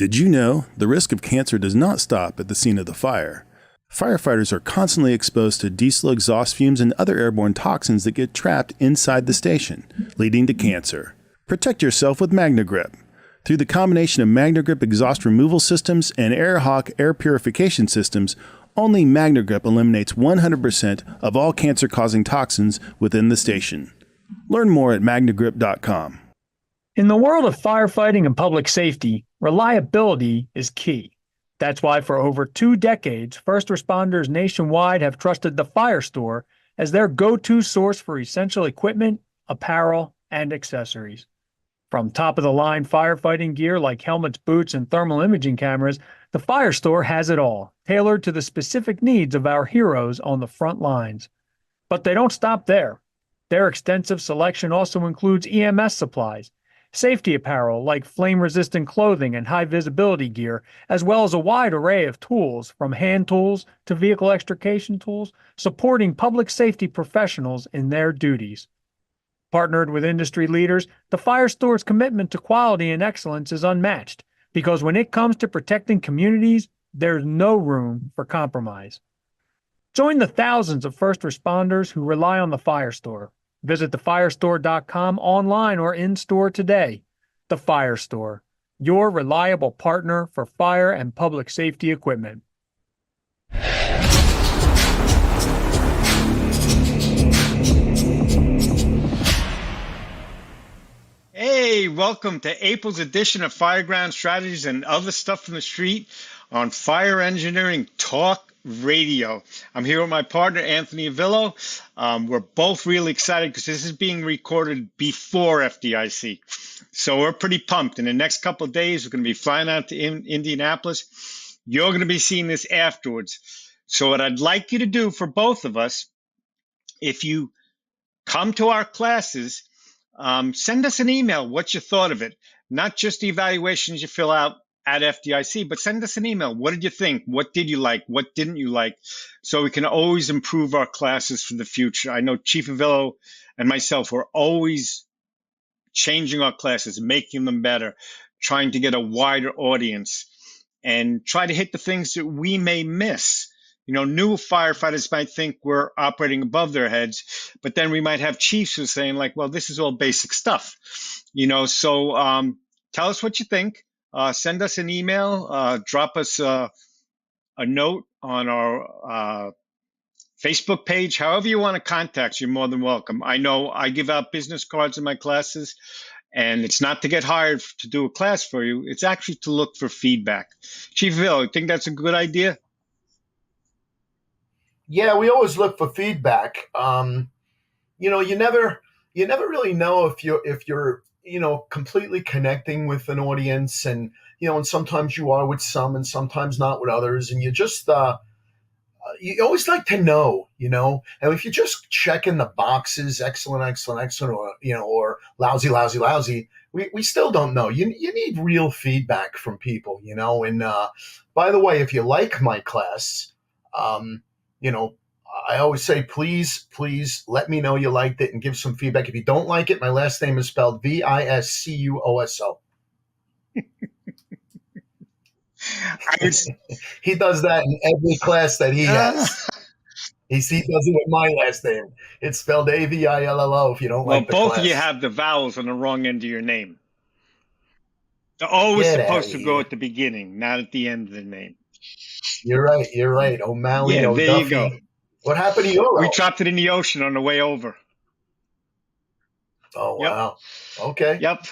Did you know the risk of cancer does not stop at the scene of the fire? Firefighters are constantly exposed to diesel exhaust fumes and other airborne toxins that get trapped inside the station, leading to cancer. Protect yourself with MagneGrip. Through the combination of MagneGrip exhaust removal systems and AirHawk air purification systems, only MagneGrip eliminates 100% of all cancer-causing toxins within the station. Learn more at magnegrip.com. In the world of firefighting and public safety, reliability is key. That's why for over 2 decades, first responders nationwide have trusted the Fire Store as their go-to source for essential equipment, apparel, and accessories. From top-of-the-line firefighting gear like helmets, boots, and thermal imaging cameras, the Fire Store has it all, tailored to the specific needs of our heroes on the front lines. But they don't stop there. Their extensive selection also includes EMS supplies, safety apparel like flame-resistant clothing and high-visibility gear, as well as a wide array of tools, from hand tools to vehicle extrication tools, supporting public safety professionals in their duties. Partnered with industry leaders, the Fire Store's commitment to quality and excellence is unmatched, because when it comes to protecting communities, there's no room for compromise. Join the thousands of first responders who rely on the Fire Store. Visit thefirestore.com online or in-store today. The Fire Store, your reliable partner for fire and public safety equipment. Hey, welcome to April's edition of Fireground Strategies and Other Stuff from the Street on Fire Engineering Talk Radio. I'm here with my partner, Anthony Avillo. We're both really excited because this is being recorded before FDIC. So we're pretty pumped. In the next couple of days, we're going to be flying out to Indianapolis. You're going to be seeing this afterwards. So what I'd like you to do for both of us, if you come to our classes, send us an email what you thought of it. Not just the evaluations you fill out at FDIC, but send us an email. What did you think? What did you like? What didn't you like? So we can always improve our classes for the future. I know Chief Avillo and myself are always changing our classes, making them better, trying to get a wider audience and try to hit the things that we may miss. You know, new firefighters might think we're operating above their heads, but then we might have chiefs who are saying like, well, this is all basic stuff, you know, so tell us what you think. Send us an email, drop us a note on our Facebook page, however you want to contact, you're more than welcome. I know I give out business cards in my classes, and it's not to get hired to do a class for you. It's actually to look for feedback. Chief Avillo, you think that's a good idea? Yeah, we always look for feedback. You know, you never really know if you're completely connecting with an audience, and and sometimes you are with some and sometimes not with others, and you just you always like to know, and if you're just checking the boxes, excellent, or lousy, we still don't know. You need real feedback from people, and by the way, if you like my class, I always say, please let me know you liked it and give some feedback. If you don't like it, my last name is spelled Viscuoso. He does that in every class that he has. He does it with my last name. It's spelled Avillo if you don't like the class. Well, both of you have the vowels on the wrong end of your name. They're always supposed to go at the beginning, not at the end of the name. You're right. O'Malley, yeah, there Duffy. You go. What happened to your We dropped it in the ocean on the way over. Oh, wow. Yep. Okay. Yep.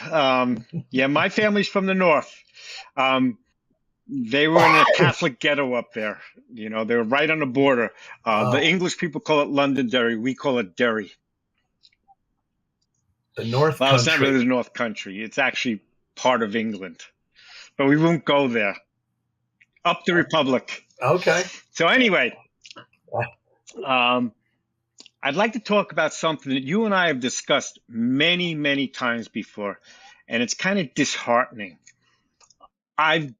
Yeah, my family's from the north. They were in a Catholic ghetto up there. They were right on the border. The English people call it Londonderry. We call it Derry. The North Country. Well, it's not really the North Country. It's actually part of England. But we won't go there. Up the Republic. Okay. So anyway, I'd like to talk about something that you and I have discussed many, many times before, and it's kind of disheartening. I'm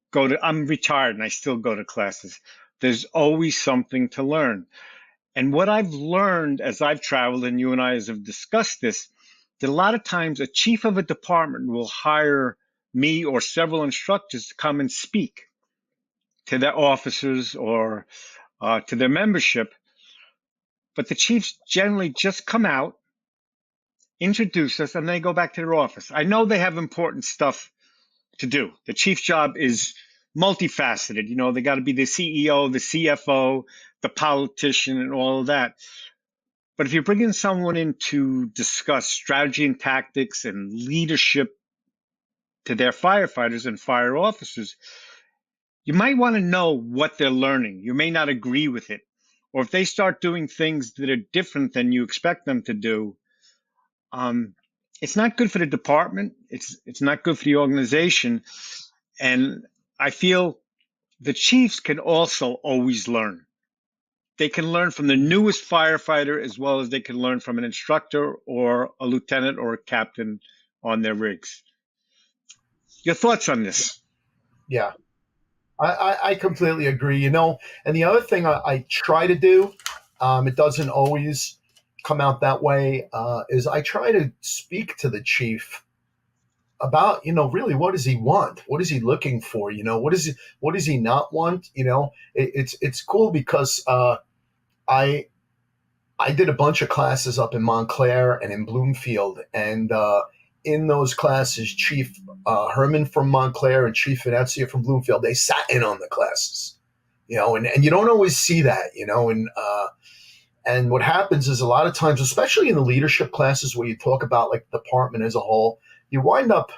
retired and I still go to classes. There's always something to learn. And what I've learned as I've traveled, and you and I have discussed this, that a lot of times a chief of a department will hire me or several instructors to come and speak to their officers or to their membership. But the chiefs generally just come out, introduce us, and they go back to their office. I know they have important stuff to do. The chief's job is multifaceted. You know, they got to be the CEO, the CFO, the politician, and all of that. But if you're bringing someone in to discuss strategy and tactics and leadership to their firefighters and fire officers, you might want to know what they're learning. You may not agree with it. Or if they start doing things that are different than you expect them to do, it's not good for the department. It's not good for the organization. And I feel the chiefs can also always learn. They can learn from the newest firefighter as well as they can learn from an instructor or a lieutenant or a captain on their rigs. Your thoughts on this? Yeah, I completely agree. You know, and the other thing I try to do, it doesn't always come out that way, is I try to speak to the chief about, you know, really what does he want? What is he looking for? You know, what does he not want? You know, it's cool because I I did a bunch of classes up in Montclair and in Bloomfield, and in those classes, Chief Herman from Montclair and Chief Venezia from Bloomfield, they sat in on the classes, you know, and you don't always see that, you know, and what happens is a lot of times, especially in the leadership classes where you talk about like the department as a whole, you wind up,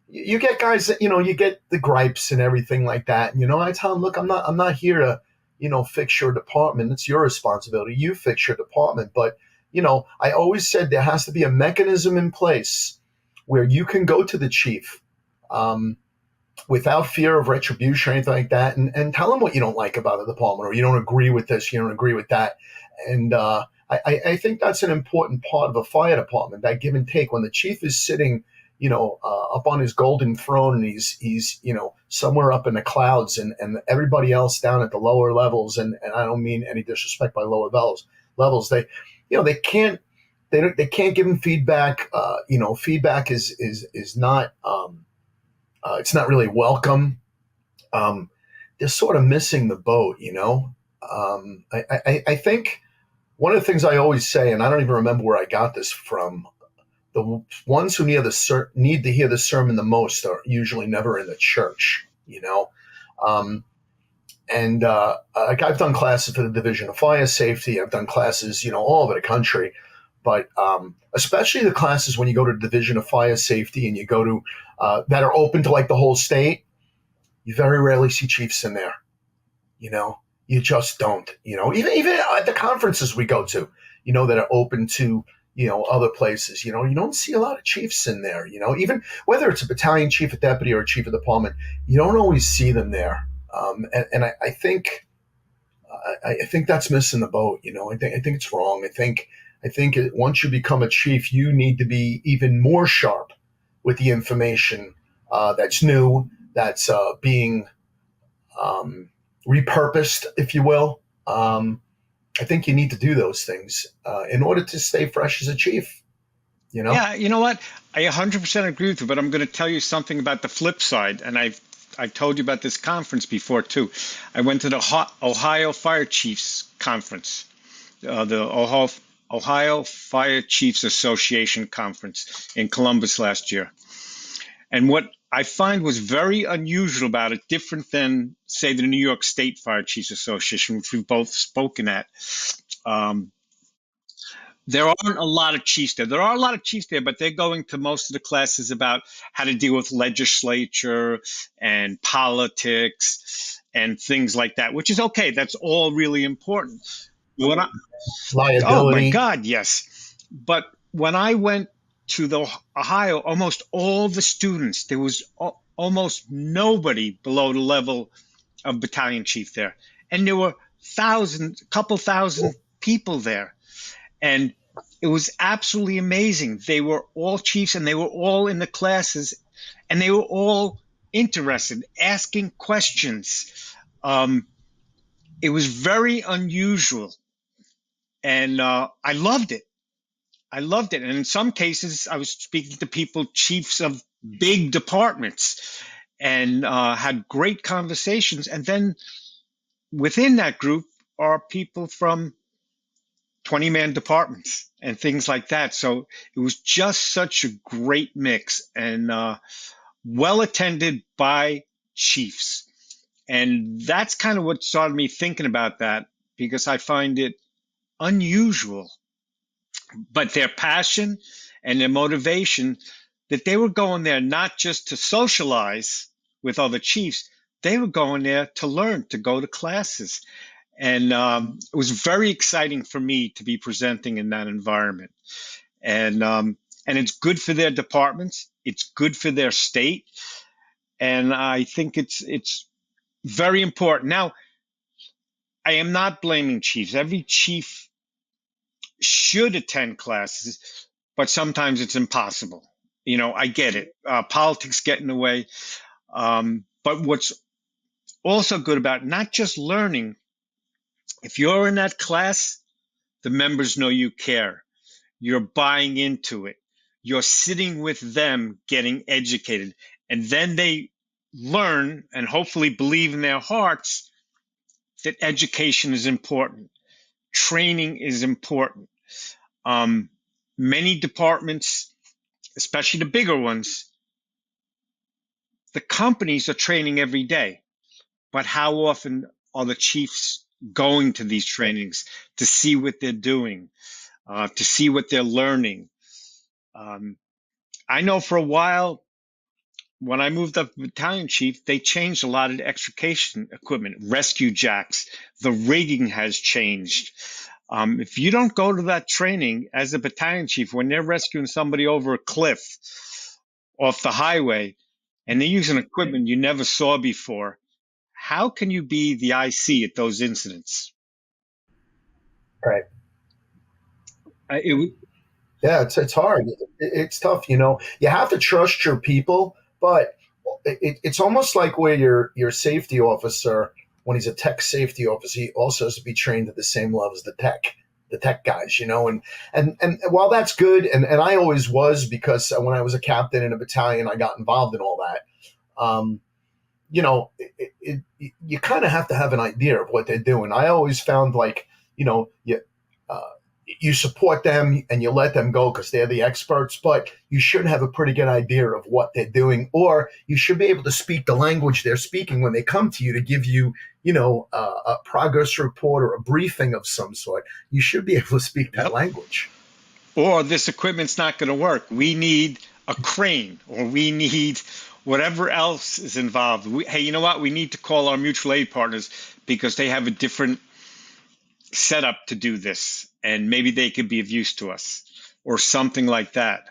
you get guys that, you know, you get the gripes and everything like that. And, you know, I tell them, look, I'm not here to, you know, fix your department. It's your responsibility. You fix your department. But, you know, I always said there has to be a mechanism in place where you can go to the chief without fear of retribution or anything like that, and tell them what you don't like about the department, or you don't agree with this, you don't agree with that. And I think that's an important part of a fire department, that give and take. When the chief is sitting, you know, up on his golden throne, and he's you know, somewhere up in the clouds, and everybody else down at the lower levels, and I don't mean any disrespect by lower levels, they, you know, they can't give him feedback. You know, feedback is not it's not really welcome. They're sort of missing the boat, you know. I think one of the things I always say, and I don't even remember where I got this from, the ones who need to hear the sermon the most are usually never in the church, you know. Like I've done classes for the Division of Fire Safety. I've done classes, you know, all over the country. But especially the classes when you go to the Division of Fire Safety and you go to that are open to like the whole state, you very rarely see chiefs in there. You know, you just don't. You know, even at the conferences we go to, you know, that are open to, you know, other places, you know, you don't see a lot of chiefs in there. You know, even whether it's a battalion chief, a deputy, or a chief of department, you don't always see them there. And I think that's missing the boat. You know, I think it's wrong. I think once you become a chief, you need to be even more sharp with the information that's new, that's being repurposed, if you will. I think you need to do those things in order to stay fresh as a chief. You know? Yeah, you know what? I 100% agree with you, but I'm going to tell you something about the flip side. And I've told you about this conference before, too. I went to the Ohio Fire Chiefs Conference, the Ohio Fire Chiefs Association Conference in Columbus last year. And what I find was very unusual about it, different than, say, the New York State Fire Chiefs Association, which we've both spoken at. There aren't a lot of chiefs there. There are a lot of chiefs there, but they're going to most of the classes about how to deal with legislature and politics and things like that, which is okay. That's all really important. Liability. Oh, my God, yes. But when I went to the Ohio, almost all the students, there was almost nobody below the level of battalion chief there. And there were a couple thousand people there. And it was absolutely amazing. They were all chiefs, and they were all in the classes, and they were all interested, asking questions. It was very unusual, and I loved it. And in some cases, I was speaking to people, chiefs of big departments and had great conversations. And then within that group are people from 20-man departments and things like that. So it was just such a great mix and well attended by chiefs. And that's kind of what started me thinking about that, because I find it unusual, but their passion and their motivation, that they were going there not just to socialize with other chiefs, they were going there to learn, to go to classes. And it was very exciting for me to be presenting in that environment. And it's good for their departments. It's good for their state. And I think it's very important. Now, I am not blaming chiefs. Every chief should attend classes, but sometimes it's impossible. You know, I get it. Politics get in the way. But what's also good about not just learning, if you're in that class, the members know you care. You're buying into it. You're sitting with them, getting educated. And then they learn and hopefully believe in their hearts that education is important. Training is important. Many departments, especially the bigger ones, the companies are training every day. But how often are the chiefs going to these trainings to see what they're doing, to see what they're learning? I know for a while, when I moved up to battalion chief, they changed a lot of the extrication equipment, rescue jacks. The rigging has changed. If you don't go to that training as a battalion chief, when they're rescuing somebody over a cliff off the highway and they're using equipment you never saw before, how can you be the IC at those incidents? Right. Yeah, it's hard. It's tough. You know, you have to trust your people, but it's almost like where your safety officer, when he's a tech safety officer, he also has to be trained at the same level as the tech guys, you know, and while that's good, and I always was, because when I was a captain in a battalion, I got involved in all that. You know, you kind of have to have an idea of what they're doing. I always found, like, you know, you support them and you let them go because they're the experts, but you should have a pretty good idea of what they're doing, or you should be able to speak the language they're speaking when they come to you to give you, you know, a progress report or a briefing of some sort. You should be able to speak that language. Or this equipment's not going to work. We need a crane, or we need whatever else is involved. Hey, you know what? We need to call our mutual aid partners because they have a different setup to do this, and maybe they could be of use to us, or something like that.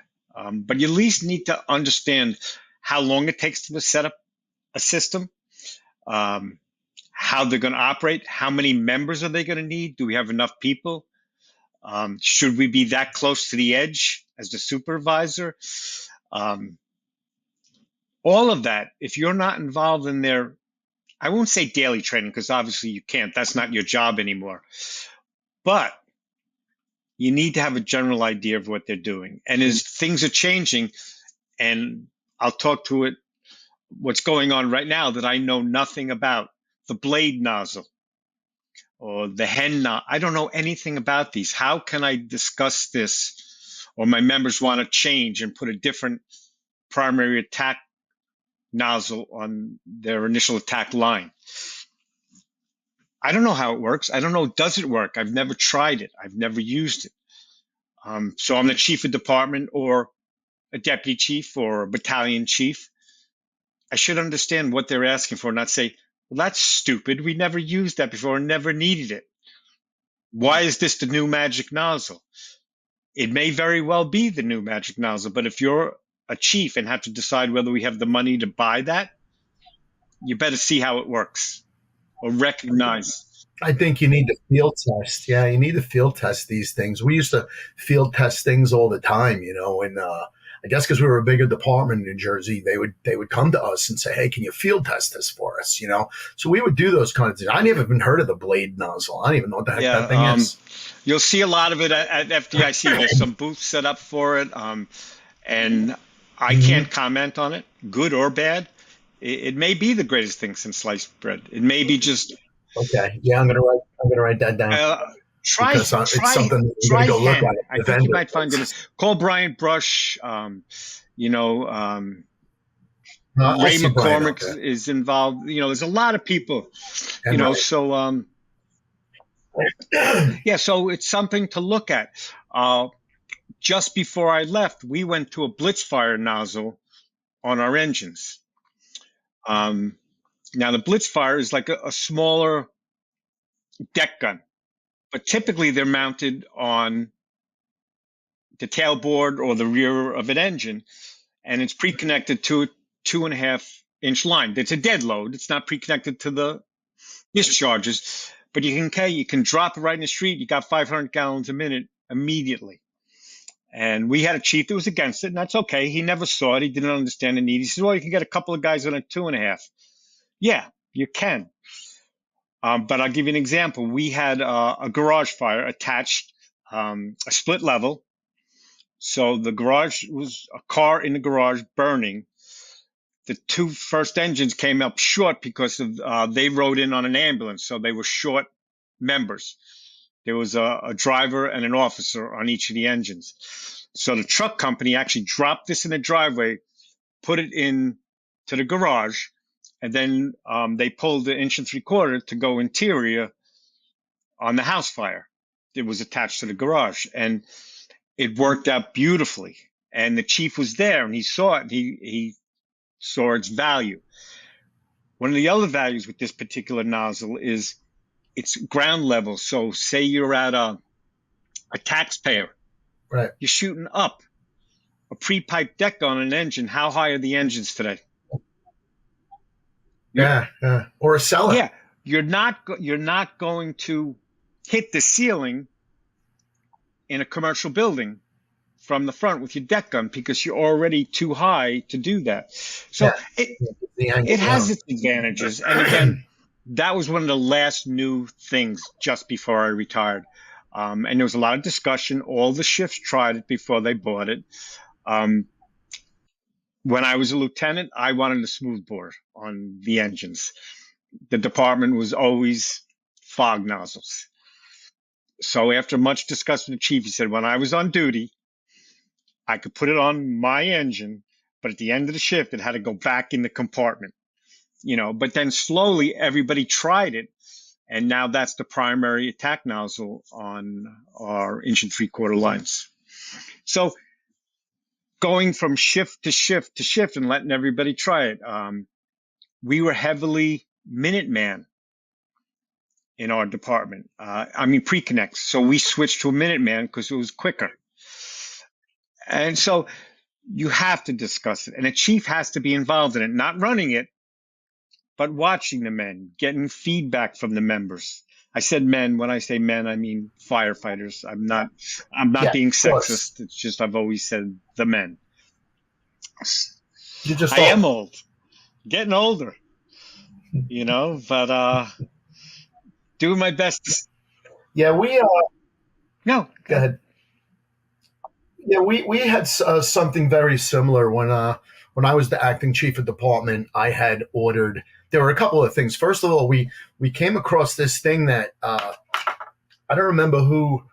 But you at least need to understand how long it takes to set up a system, how they're going to operate, how many members are they going to need? Do we have enough people? Should we be that close to the edge as the supervisor? All of that, if you're not involved in their, I won't say daily training, because obviously you can't, that's not your job anymore. But you need to have a general idea of what they're doing. And as things are changing, and I'll talk to it, what's going on right now that I know nothing about, the blade nozzle or the hen nozzle. I don't know anything about these. How can I discuss this? Or my members want to change and put a different primary attack nozzle on their initial attack line. I don't know how it works. I don't know, does it work? I've never tried it. I've never used it. So I'm the chief of department or a deputy chief or a battalion chief. I should understand what they're asking for, not say, well, that's stupid. We never used that before and never needed it. Why is this the new magic nozzle? It may very well be the new magic nozzle, but if you're a chief and have to decide whether we have the money to buy that, you better see how it works or recognize. I think you need to field test. Yeah, you need to field test these things. We used to field test things all the time, you know, and I guess because we were a bigger department in New Jersey, they would come to us and say, hey, can you field test this for us, you know? So we would do those kind of things. I never even heard of the blade nozzle. I don't even know what the heck that thing is. You'll see a lot of it at FDIC. There's some booths set up for it. And I can't comment on it, good or bad. It may be the greatest thing since sliced bread. It may be just Okay. Yeah, I'm gonna write that down try because it's try something that we're try gonna go look at. hen. I The think you vendor. might find it. Call Brian Brush. You know, I Ray see Brian out McCormick there. is involved. You know, there's a lot of people. You And know, Ray. so yeah, so it's something to look at. Just before I left, we went to a blitz fire nozzle on our engines. Now the blitz fire is like a smaller deck gun, but typically they're mounted on the tailboard or the rear of an engine, and it's pre-connected to a 2.5-inch line. It's a dead load. It's not pre-connected to the discharges, but you can drop it right in the street. You got 500 gallons a minute immediately. And we had a chief that was against it, and that's okay. He never saw it. He didn't understand the need. He said, well, you can get a couple of guys on a 2.5. Yeah, you can. But I'll give you an example. We had a garage fire attached, a split level. So the garage was a car in the garage burning. The two first engines came up short because of they rode in on an ambulance, so they were short members. There was a driver and an officer on each of the engines. So the truck company actually dropped this in the driveway, put it in to the garage, and then they pulled the 1.75 inches to go interior on the house fire. It was attached to the garage, and it worked out beautifully. And the chief was there, and he saw it, and he saw its value. One of the other values with this particular nozzle is it's ground level. So say you're at a taxpayer, Right. you're shooting up a pre-piped deck on an engine. How high are the engines today? Yeah. Or a cellar. Yeah, you're not going to hit the ceiling in a commercial building from the front with your deck gun because you're already too high to do that. So it has its advantages. And again, that was one of the last new things just before I retired. And there was a lot of discussion. All the shifts tried it before they bought it. When I was a lieutenant, I wanted a smoothbore on the engines. The department was always fog nozzles. So after much discussion with the chief, he said, when I was on duty, I could put it on my engine, but at the end of the shift, it had to go back in the compartment. You know, but then slowly everybody tried it, and now that's the primary attack nozzle on our 1.75-inch lines. So going from shift to shift to shift and letting everybody try it, we were heavily Minuteman in our department. Pre-connects. So we switched to a Minuteman because it was quicker. And so you have to discuss it, and a chief has to be involved in it, not running it, but watching the men, getting feedback from the members. I said men. When I say men, I mean firefighters. I'm not being sexist. It's just I've always said the men. I am old, getting older, you know, but doing my best. Yeah, we No, go ahead. Yeah, we had something very similar when I was the acting chief of department. I had ordered. There were a couple of things. First of all, we came across this thing that I don't remember who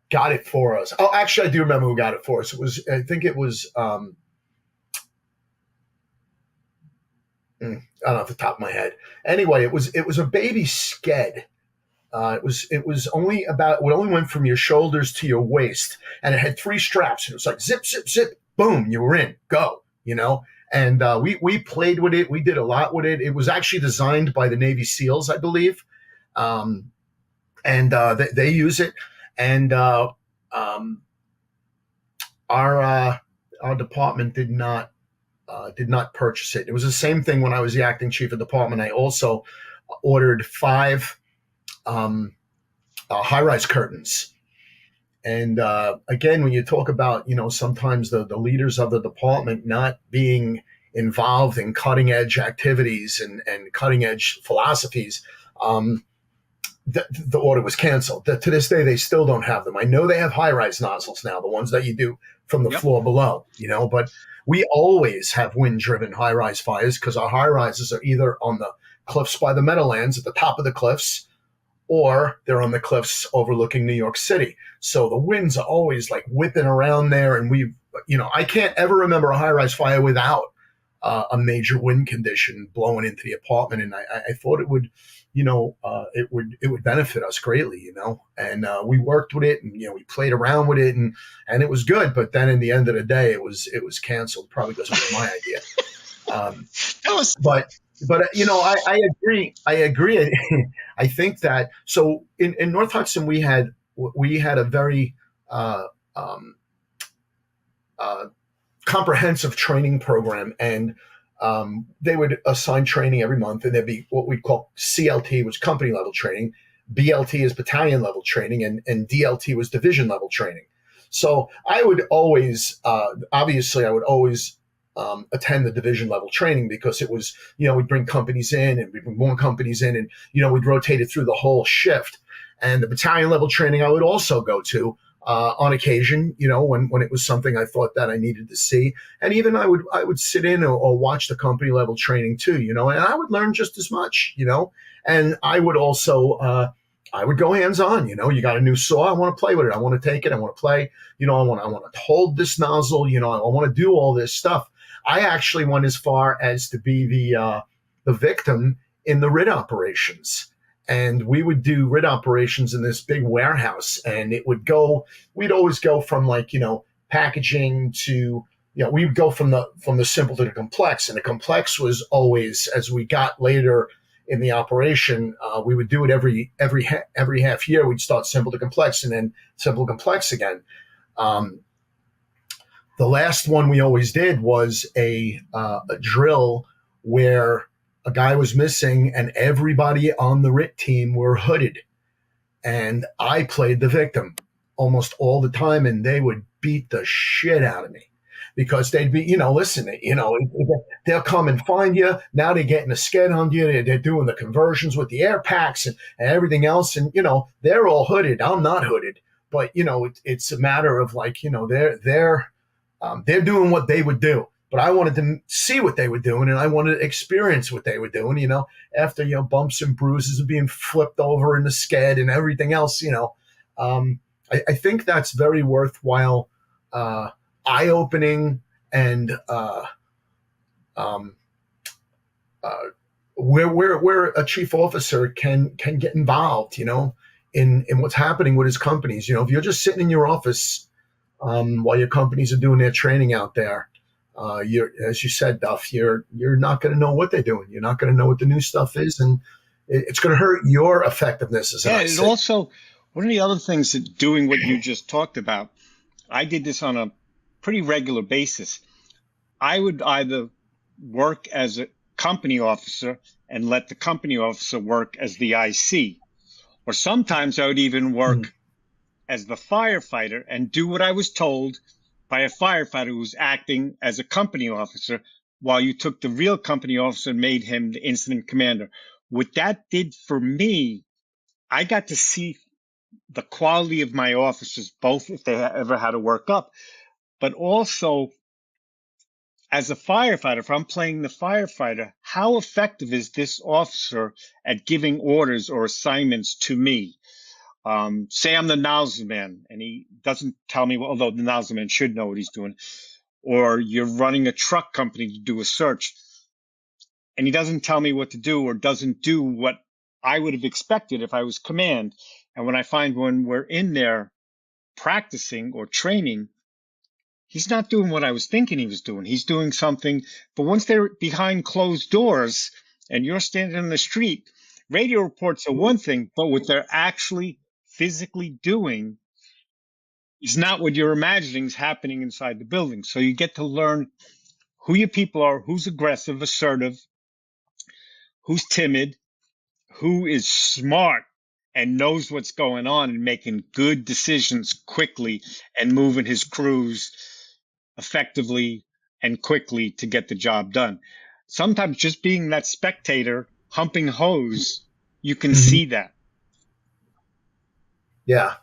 got it for us. Oh, actually, I do remember who got it for us. I think it was I don't know off the top of my head. Anyway, it was a baby sked. It only went from your shoulders to your waist, and it had 3 straps. And it was like zip, zip, zip, boom, you were in, go, you know. And we played with it. We did a lot with it. It was actually designed by the Navy SEALs, I believe, and they use it. And our department did not purchase it. It was the same thing when I was the acting chief of department. I also ordered 5 high-rise curtains. And again, when you talk about, you know, sometimes the leaders of the department not being involved in cutting-edge activities and cutting-edge philosophies, the order was canceled. To this day, they still don't have them. I know they have high-rise nozzles now, the ones that you do from the Yep. floor below, but we always have wind-driven high-rise fires because our high-rises are either on the cliffs by the Meadowlands at the top of the cliffs, or they're on the cliffs overlooking New York City. So the winds are always like whipping around there. And I can't ever remember a high-rise fire without a major wind condition blowing into the apartment. And I thought it would, it would benefit us greatly, and we worked with it, and, we played around with it, and it was good. But then in the end of the day, it was canceled, probably because it was my idea. But I agree. I think that, so in North Hudson, we had a very comprehensive training program, and they would assign training every month, and there'd be what we call CLT, which is company level training, BLT is battalion level training, and DLT was division level training. So I would always, obviously, attend the division level training, because it was, we'd bring companies in, and we'd bring more companies in, and, we'd rotate it through the whole shift. And the battalion level training I would also go to on occasion, when it was something I thought that I needed to see. And even I would sit in or watch the company level training too, and I would learn just as much, and I would also, I would go hands on, you got a new saw, I want to play with it. I want to take it. I want to play, I want to hold this nozzle, I want to do all this stuff. I actually went as far as to be the victim in the RID operations. And we would do RID operations in this big warehouse, and we'd always go from packaging to, we would go from the simple to the complex. And the complex was always, as we got later in the operation, we would do it every half year. We'd start simple to complex, and then simple to complex again. The last one we always did was a drill where a guy was missing, and everybody on the RIT team were hooded. And I played the victim almost all the time, and they would beat the shit out of me, because they'd be, they'll come and find you. Now they're getting a sked on you. They're doing the conversions with the air packs and everything else. And, they're all hooded. I'm not hooded. But, it's a matter of they're doing what they would do. But I wanted to see what they were doing, and I wanted to experience what they were doing, after, bumps and bruises of being flipped over in the sked and everything else, I think that's very worthwhile, eye-opening, and where a chief officer can get involved, in what's happening with his companies. If you're just sitting in your office while your companies are doing their training out there, you're, as you said, Duff, you're not going to know what they're doing. You're not going to know what the new stuff is, and it's going to hurt your effectiveness as an Yeah, IC. and also, one of the other things that doing what you just talked about, I did this on a pretty regular basis. I would either work as a company officer and let the company officer work as the IC, or sometimes I would even work as the firefighter and do what I was told by a firefighter who was acting as a company officer, while you took the real company officer and made him the incident commander. What that did for me, I got to see the quality of my officers, both if they ever had to work up, but also as a firefighter, if I'm playing the firefighter, how effective is this officer at giving orders or assignments to me? Say I'm the nozzle man, and he doesn't tell me, although the nozzle man should know what he's doing, or you're running a truck company to do a search, and he doesn't tell me what to do, or doesn't do what I would have expected if I was command. And when we're in there practicing or training, he's not doing what I was thinking he was doing. He's doing something, but once they're behind closed doors and you're standing in the street, radio reports are one thing, but what they're actually physically doing is not what you're imagining is happening inside the building. So you get to learn who your people are, who's aggressive, assertive, who's timid, who is smart and knows what's going on and making good decisions quickly and moving his crews effectively and quickly to get the job done. Sometimes just being that spectator humping hose, you can see that. Yeah.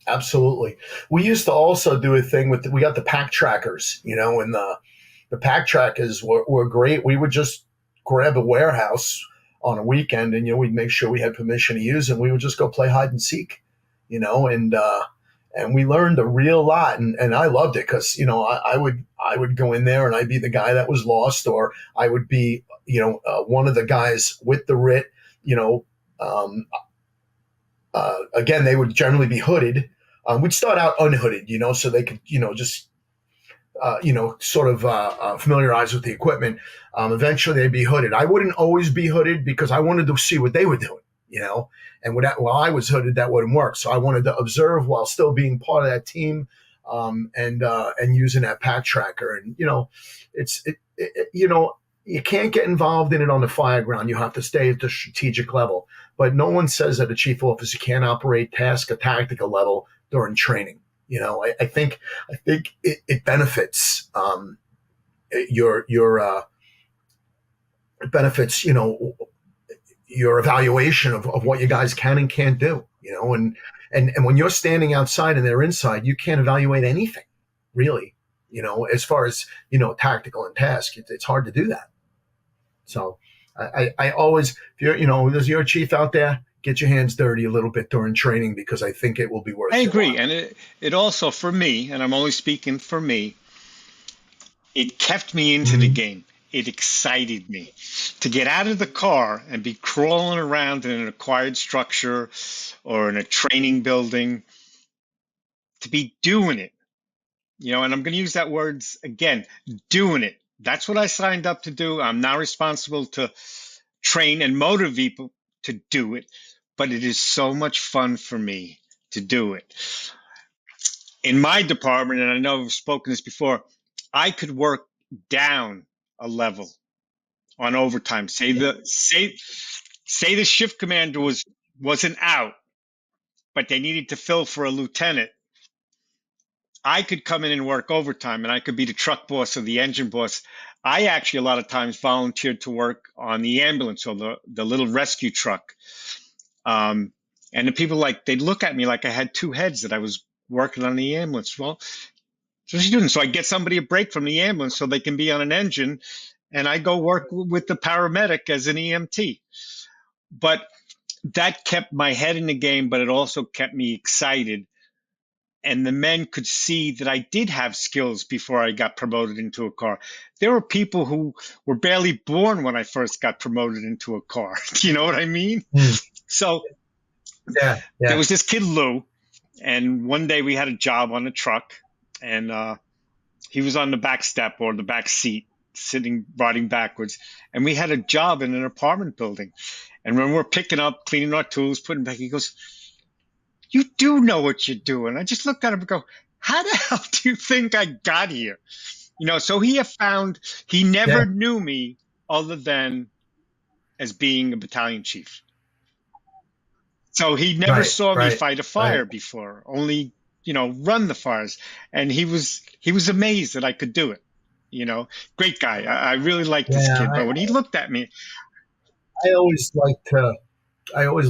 Absolutely. We used to also do a thing with we got the pack trackers, and the pack trackers were great. We would just grab a warehouse on a weekend, and we'd make sure we had permission to use, and we would just go play hide and seek, and we learned a real lot, and I loved it because I would go in there and I'd be the guy that was lost, or I would be one of the guys with the writ, um, again, they would generally be hooded. We'd start out unhooded, so they could, just, sort of familiarize with the equipment. Eventually, they'd be hooded. I wouldn't always be hooded because I wanted to see what they were doing, And while I was hooded, that wouldn't work. So I wanted to observe while still being part of that team, and using that pack tracker. And you can't get involved in it on the Fireground. You have to stay at the strategic level. But no one says that a chief officer can't operate task at tactical level during training. I think it benefits it benefits your evaluation of what you guys can and can't do. And when you're standing outside and they're inside, you can't evaluate anything really. As far as tactical and task, it's hard to do that. So I always, if you're a chief out there, get your hands dirty a little bit during training because I think it will be worth it. I agree. And it also, for me, and I'm only speaking for me, it kept me into the game. It excited me to get out of the car and be crawling around in an acquired structure or in a training building, to be doing it. And I'm going to use that words again, doing it. That's what I signed up to do. I'm now responsible to train and motivate people to do it, but it is so much fun for me to do it. In my department, and I know I've spoken this before, I could work down a level on overtime. Say the shift commander wasn't out, but they needed to fill for a lieutenant. I could come in and work overtime, and I could be the truck boss or the engine boss. I actually a lot of times volunteered to work on the ambulance or the little rescue truck. And the people they'd look at me like I had two heads, that I was working on the ambulance. Well, so what you doing? So I get somebody a break from the ambulance so they can be on an engine, and I go work with the paramedic as an EMT. But that kept my head in the game, but it also kept me excited. And the men could see that I did have skills before I got promoted into a car. There were people who were barely born when I first got promoted into a car. You know what I mean? So there was this kid, Lou, and one day we had a job on a truck, and he was on the back step or the back seat, sitting, riding backwards. And we had a job in an apartment building. And when we're picking up, cleaning our tools, putting back, he goes, "You do know what you're doing." I just looked at him and go, "How the hell do you think I got here?" So he never knew me other than as being a battalion chief. So he never saw me fight a fire before, only, run the fires. And he was amazed that I could do it. Great guy. I really liked this kid. But when he looked at me, I always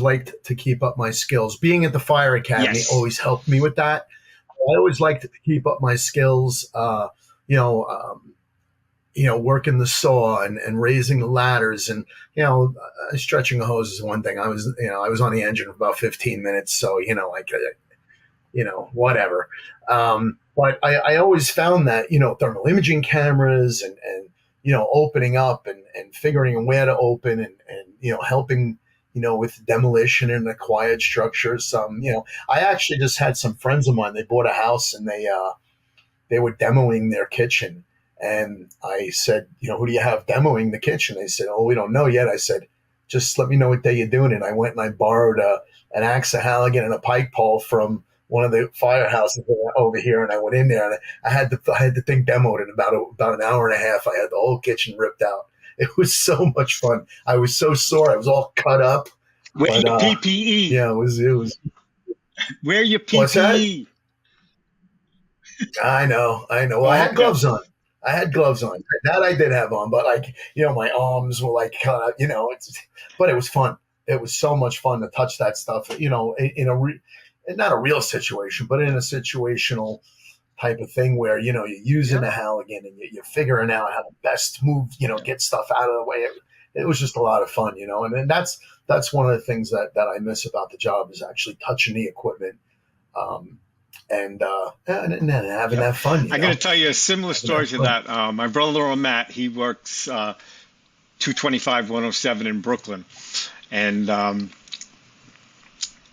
liked to keep up my skills. Being at the fire academy always helped me with that. I always liked to keep up my skills, working the saw and raising the ladders, and, stretching a hose is one thing. I was on the engine for about 15 minutes. So, I could, whatever. But I always found that, thermal imaging cameras and opening up and figuring where to open and helping, with demolition and acquired structures. I actually just had some friends of mine, they bought a house and they were demoing their kitchen. And I said, who do you have demoing the kitchen? They said, "Oh, we don't know yet." I said, "Just let me know what day you're doing it." I went and I borrowed an axe, a Halligan, and a pike pole from one of the firehouses over here. And I went in there and I had the thing demoed in about an hour and a half. I had the whole kitchen ripped out. It was so much fun. I was so sore. I was all cut up. Wear your PPE. Yeah, it was. Wear your PPE. What's that? I know. Well, I had gloves on. That I did have on, but my arms were cut out, but it was fun. It was so much fun to touch that stuff, not a real situation, but in a situational type of thing where, you're using a Halligan and you're figuring out how to best move, get stuff out of the way. It was just a lot of fun, and then that's one of the things that I miss about the job is actually touching the equipment, and having that fun. I'm going to tell you a similar story to that. My brother-in-law, Matt, he works 225 107 in Brooklyn. And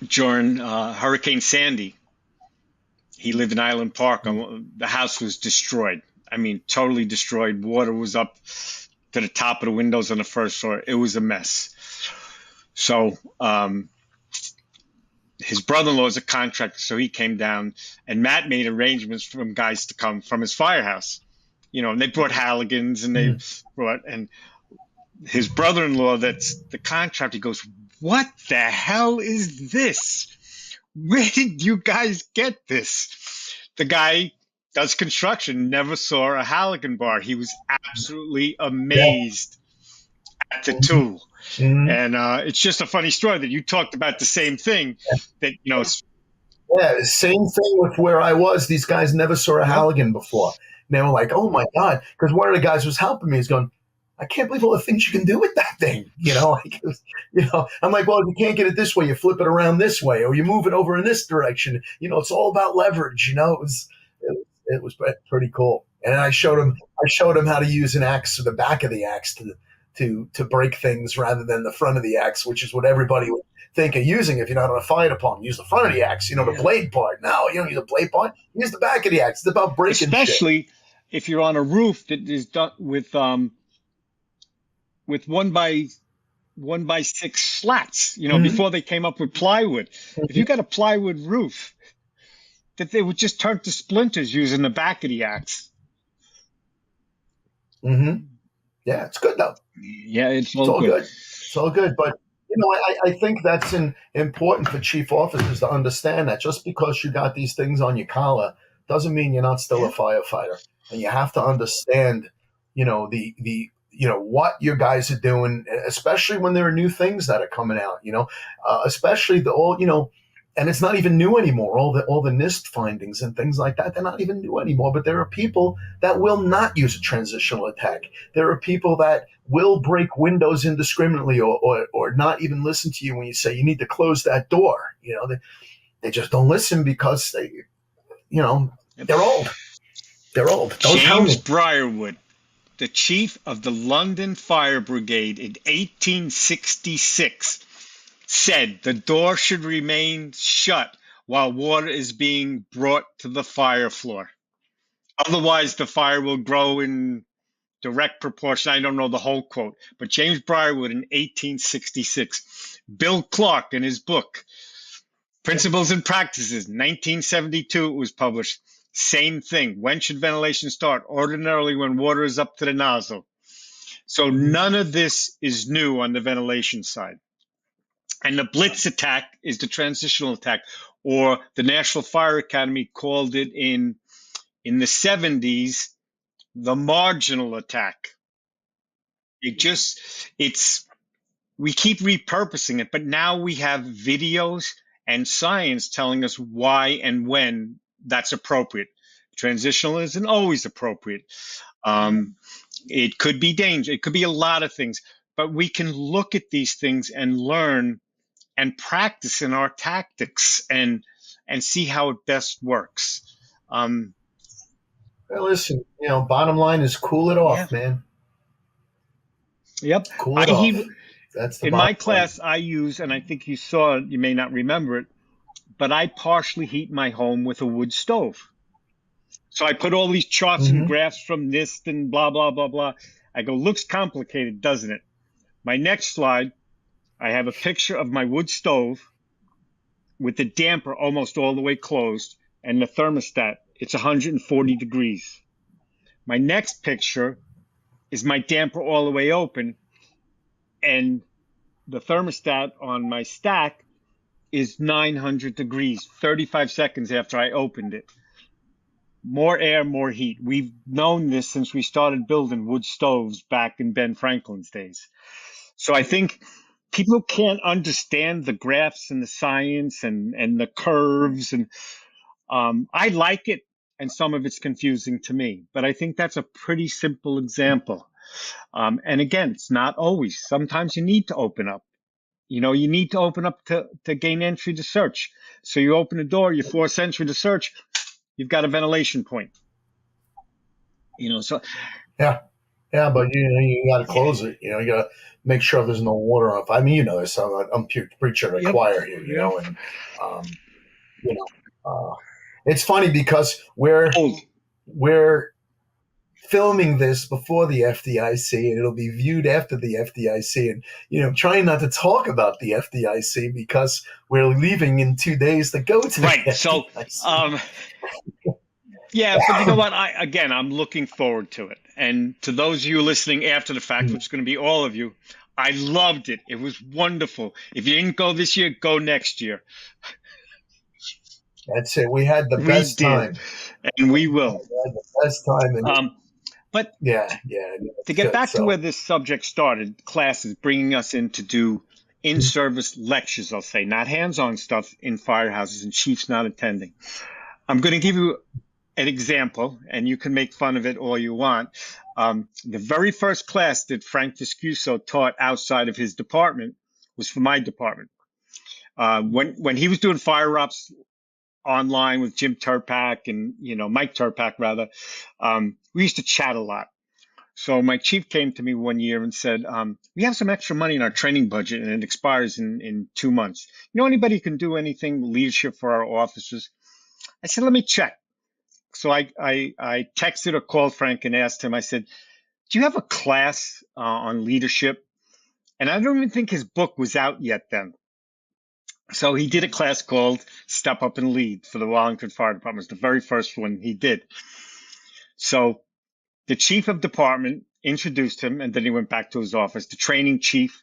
during Hurricane Sandy, he lived in Island Park. The house was destroyed. I mean, totally destroyed. Water was up to the top of the windows on the first floor. It was a mess. So his brother-in-law is a contractor, so he came down, and Matt made arrangements for guys to come from his firehouse. And they brought Halligans, and they brought, and his brother-in-law, that's the contractor, he goes, "What the hell is this? Where did you guys get this?" The guy does construction, never saw a Halligan bar. He was absolutely amazed at the tool. And it's just a funny story that you talked about the same thing that, Yeah, same thing with where I was. These guys never saw a Halligan before. And they were like, "Oh my God." Because one of the guys was helping me. He's going, "I can't believe all the things you can do with that thing." I'm like, "Well, if you can't get it this way, you flip it around this way, or you move it over in this direction. It's all about leverage." It was pretty cool. And I showed him how to use an axe, or the back of the axe, to break things rather than the front of the axe, which is what everybody would think of using if you're not on a fire department. Use the front of the axe, the blade part. No, you don't use the blade part. Use the back of the axe. It's about breaking especially shit. If you're on a roof that is done with 1x6 slats, before they came up with plywood. If you got a plywood roof, that they would just turn to splinters using the back of the axe. Yeah, it's good though. Yeah, it's all good. It's all good. But I think that's important for chief officers to understand that just because you got these things on your collar doesn't mean you're not still a firefighter. And you have to understand, the what your guys are doing, especially when there are new things that are coming out. Especially and it's not even new anymore. All the NIST findings and things like that, they're not even new anymore. But there are people that will not use a transitional attack. There are people that will break windows indiscriminately, or not even listen to you when you say you need to close that door. They just don't listen because they're old. They're old. Don't tell me. James Briarwood, the chief of the London Fire Brigade in 1866, said the door should remain shut while water is being brought to the fire floor. Otherwise, the fire will grow in direct proportion. I don't know the whole quote, but James Briarwood in 1866. Bill Clark in his book, Principles and Practices, 1972, it was published. Same thing. When should ventilation start? Ordinarily when water is up to the nozzle. So none of this is new on the ventilation side. And the blitz attack is the transitional attack, or the National Fire Academy called it in the 70s, the marginal attack. We keep repurposing it, but now we have videos and science telling us why and when that's appropriate. Transitional isn't always appropriate. It could be danger. It could be a lot of things, but we can look at these things and learn and practice in our tactics and see how it best works. Well, listen, bottom line is cool it off, man. Yep. Cool it off. That's the in my class I use, and I think you saw it, you may not remember it, but I partially heat my home with a wood stove. So I put all these charts and graphs from NIST and blah, blah, blah, blah. I go, looks complicated, doesn't it? My next slide, I have a picture of my wood stove with the damper almost all the way closed and the thermostat. It's 140 degrees. My next picture is my damper all the way open, and the thermostat on my stack is 900 degrees, 35 seconds after I opened it. More air, more heat. We've known this since we started building wood stoves back in Ben Franklin's days. So I think people who can't understand the graphs and the science and the curves. And I like it, and some of it's confusing to me. But I think that's a pretty simple example. And again, it's not always. Sometimes you need to open up. You need to open up to gain entry to search. So you open the door, you force entry to search, you've got a ventilation point. So Yeah. Yeah, but you got to close it. You got to make sure there's no water on. I mean, this. I'm preacher to choir here. And it's funny because we're filming this before the FDIC, and it'll be viewed after the FDIC, and trying not to talk about the FDIC because we're leaving in 2 days to go to right. The So, FDIC. yeah, but you know what? I'm looking forward to it. And to those of you listening after the fact, which is going to be all of you, I loved it. It was wonderful. If you didn't go this year, go next year. That's it. We had the best time, and we will. We had the best time. But yeah. To get back to where this subject started, classes bringing us in to do in-service lectures, I'll say, not hands-on stuff in firehouses and chiefs not attending. I'm going to give you an example, and you can make fun of it all you want. The very first class that Frank Viscuso taught outside of his department was for my department. When he was doing fire ops online with Jim Turpak and Mike Turpak rather, we used to chat a lot. So my chief came to me one year and said, we have some extra money in our training budget and it expires in 2 months. Anybody who can do anything leadership for our officers? I said, let me check. So I texted or called Frank and asked him, I said, do you have a class on leadership? And I don't even think his book was out yet then. So he did a class called Step Up and Lead for the Wallingford Fire Department. It was the very first one he did. So the chief of department introduced him, and then he went back to his office. The training chief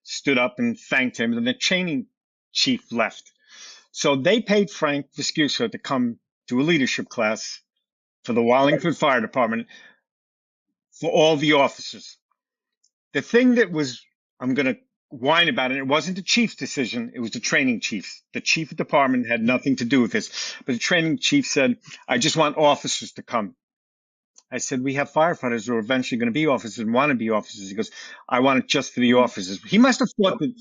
stood up and thanked him, and the training chief left. So they paid Frank Viscuso to come to a leadership class for the Wallingford Fire Department for all the officers. The thing that was, I'm going to whine about it, it wasn't the chief's decision, it was the training chief's. The chief of department had nothing to do with this. But the training chief said, I just want officers to come. I said, we have firefighters who are eventually going to be officers and want to be officers. He goes, I want it just for the officers. He must have thought that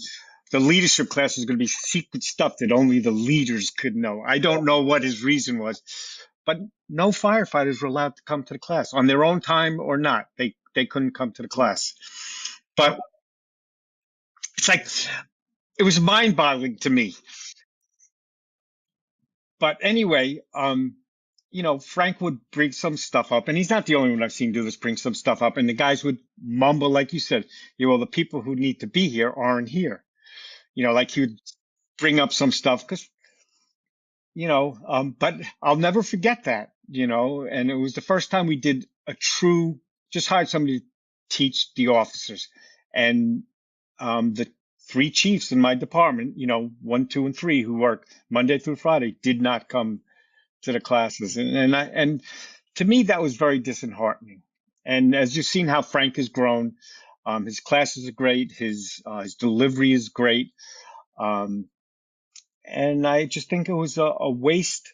the leadership class was going to be secret stuff that only the leaders could know. I don't know what his reason was, but no firefighters were allowed to come to the class on their own time or not. They couldn't come to the class. But it's like, it was mind-boggling to me. But anyway, Frank would bring some stuff up, and he's not the only one I've seen do this, bring some stuff up, and the guys would mumble, like you said, well, the people who need to be here aren't here. Like he would bring up some stuff because, but I'll never forget that, and it was the first time we did just hired somebody to teach the officers. And the 3 chiefs in my department, 1, 2, and 3 who work Monday through Friday did not come to the classes. And to me, that was very disheartening. And as you've seen how Frank has grown, his classes are great. His delivery is great. And I just think it was a waste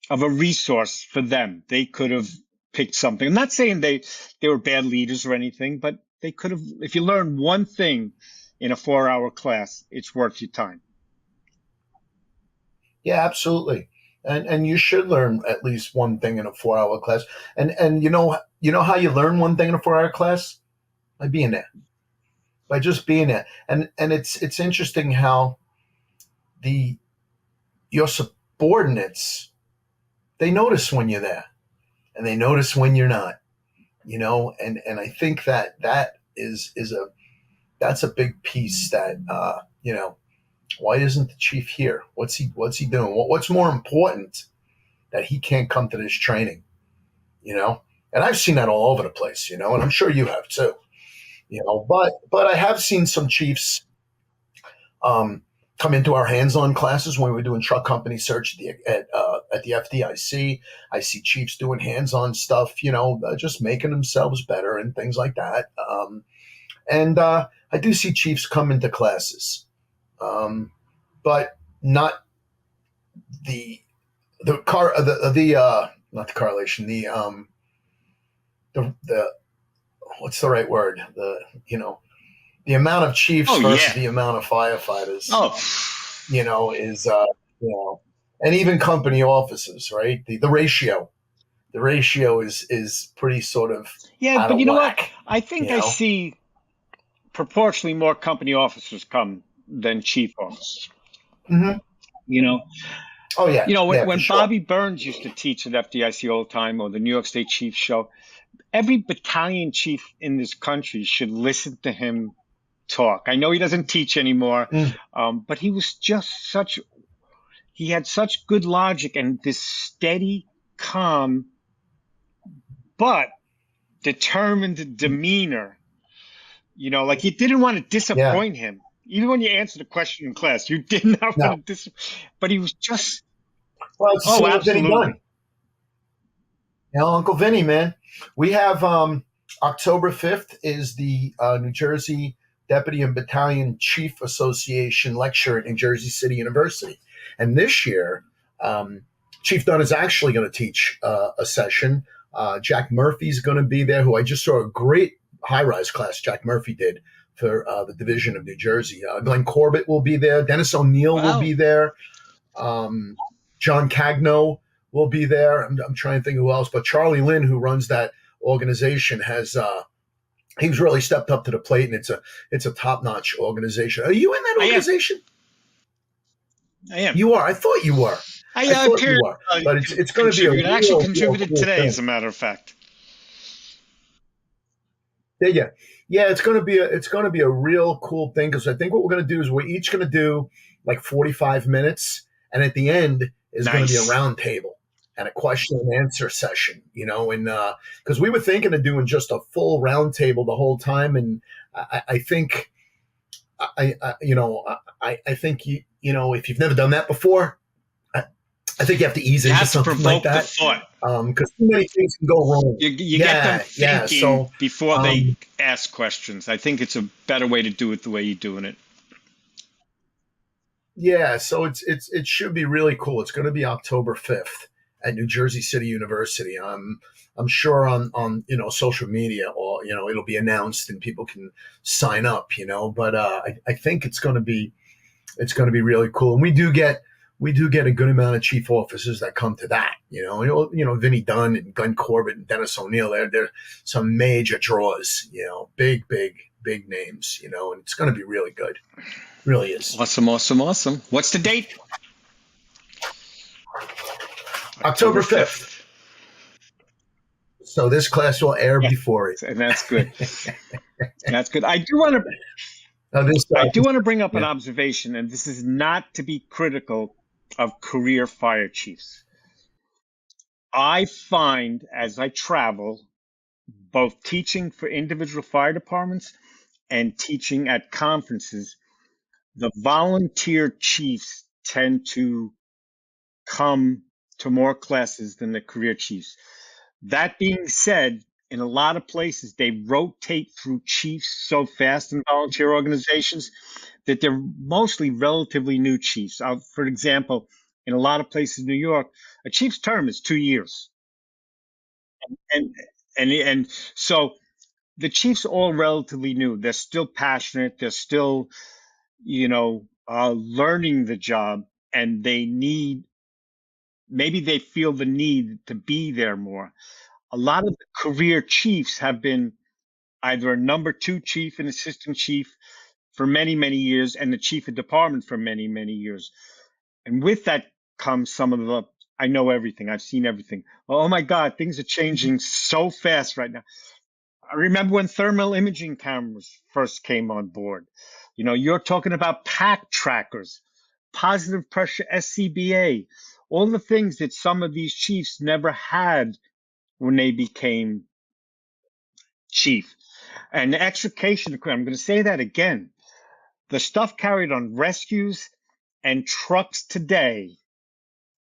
of a resource for them. They could have picked something. I'm not saying they were bad leaders or anything, but they could have, if you learn one thing in a 4-hour class, it's worth your time. Yeah, absolutely. And you should learn at least one thing in a 4-hour class. And you know how you learn one thing in a 4-hour class? By being there. By just being there. And it's interesting how your subordinates, they notice when you're there and they notice when you're not. And I think that is that's a big piece that why isn't the chief here? What's he doing? What's more important that he can't come to this training? And I've seen that all over the place, and I'm sure you have too. But I have seen some chiefs come into our hands-on classes when we're doing truck company search at the FDIC. I see chiefs doing hands-on stuff, just making themselves better and things like that. And I do see chiefs come into classes, but not not the correlation, the what's the right word, the amount of chiefs Oh versus yeah. the amount of firefighters, Oh, is and even company officers, right? The ratio is pretty sort of yeah, out but of you know what? whack. I think You I know? see proportionally more company officers come than chief officers. Mm-hmm. You know, Oh yeah, yeah, for when sure. Bobby Burns used to teach at FDIC all the time, or the New York State Chief Show, every battalion chief in this country should listen to him talk. I know he doesn't teach anymore, Mm. but he was just he had such good logic and this steady, calm, but determined demeanor. Like you didn't want to Yeah. disappoint him. Even when you answered a question in class, you did not want No. to but he was just, Well, it's the oh, same with Vinny absolutely. Dunn. Uncle Vinny, man. We have October 5th is the New Jersey Deputy and Battalion Chief Association lecture at New Jersey City University. And this year, Chief Dunn is actually going to teach a session. Jack Murphy's going to be there, who I just saw a great high-rise class Jack Murphy did for the Division of New Jersey. Glenn Corbett will be there. Dennis O'Neill will Wow. be there. John Cagno will be there. I'm trying to think who else, but Charlie Lynn, who runs that organization, has he's really stepped up to the plate, and it's a top notch organization. Are you in that organization? I am. You are. I thought you were. I thought you were, but it's going to be a contribute. I actually real contributed cool today, thing. as a matter of fact. Yeah, it's going to be a real cool thing, because I think what we're going to do is we're each going to do like 45 minutes, and at the end is going to be a round table and a question and answer session. And because we were thinking of doing just a full round table the whole time, and I think I think if you've never done that before, I think you have to ease into something like that. Because too many things can go wrong. You get them thinking before they ask questions. I think it's a better way to do it the way you're doing it. Yeah, so it should be really cool. It's going to be October 5th at New Jersey City University. I'm sure on social media, or it'll be announced and people can sign up. But I think it's going to be really cool, and we do get a good amount of chief officers that come to that. Vinny Dunn and Glenn Corbett and Dennis O'Neill. They're some major draws. Big names. And it's going to be really good. Really is. Awesome. What's the date? October 5th. So this class will air before it. And that's good. That's good. I do want to bring up an observation, and this is not to be critical of career fire chiefs. I find, as I travel, both teaching for individual fire departments and teaching at conferences, the volunteer chiefs tend to come to more classes than the career chiefs. That being said, in a lot of places, they rotate through chiefs so fast in volunteer organizations that they're mostly relatively new chiefs. For example, in a lot of places in New York, a chief's term is 2 years. And so the chiefs are all relatively new. They're still passionate. They're still, learning the job, and maybe they feel the need to be there more. A lot of the career chiefs have been either a number 2 chief and assistant chief for many, many years, and the chief of department for many, many years. And with that comes some of the, I know everything, I've seen everything. Oh my God, things are changing so fast right now. I remember when thermal imaging cameras first came on board. You're talking about pack trackers, positive pressure SCBA, all the things that some of these chiefs never had when they became chief. And the extrication, I'm going to say that again. The stuff carried on rescues and trucks today,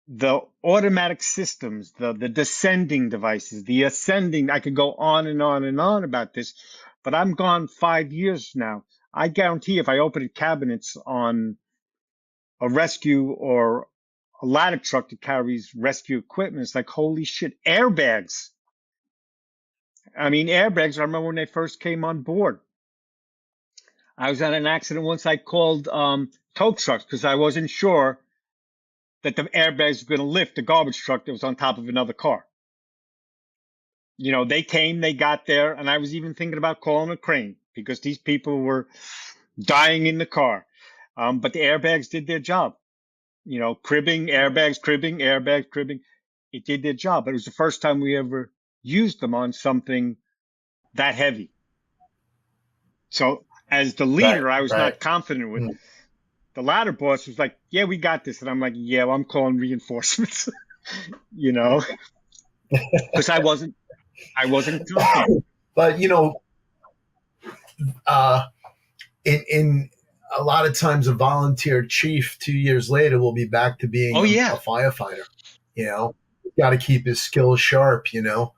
the automatic systems, the descending devices, the ascending, I could go on and on and on about this. but I'm gone 5 years now. I guarantee if I open cabinets on a rescue or a ladder truck that carries rescue equipment, it's like, holy shit, airbags. I mean, airbags, I remember when they first came on board. I was at an accident once. I called tow trucks because I wasn't sure that the airbags were going to lift the garbage truck that was on top of another car. You know, they came, they got there, and I was even thinking about calling a crane because these people were dying in the car. But the airbags did their job. You know, cribbing, airbags, cribbing, airbags, cribbing. It did their job. But it was the first time we ever used them on something that heavy. So as the leader, I was not confident with. The ladder boss was like, yeah, we got this. And I'm like, yeah, well, I'm calling reinforcements, you know, because I wasn't confident. But, you know, in a lot of times a volunteer chief 2 years later will be back to being a firefighter. You know, got to keep his skills sharp, you know.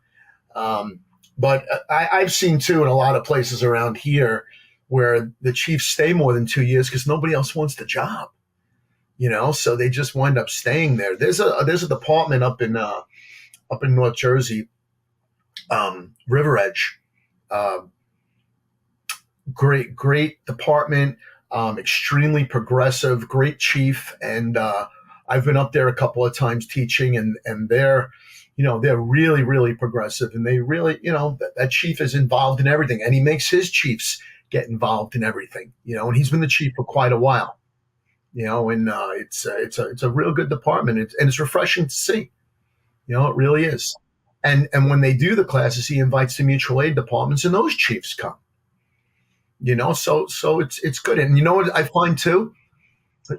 But I've seen, too, in a lot of places around here where the chiefs stay more than 2 years because nobody else wants the job, you know, so they just wind up staying there. There's a department up in North Jersey, River Edge, great department, extremely progressive, great chief. And I've been up there a couple of times teaching, and they're really, really progressive, and they really, you know, that chief is involved in everything, and he makes his chiefs get involved in everything, you know, and he's been the chief for quite a while, you know, and it's a real good department, and it's refreshing to see, you know, it really is. And when they do the classes, he invites the mutual aid departments, and those chiefs come, you know, so it's good. And you know what I find too,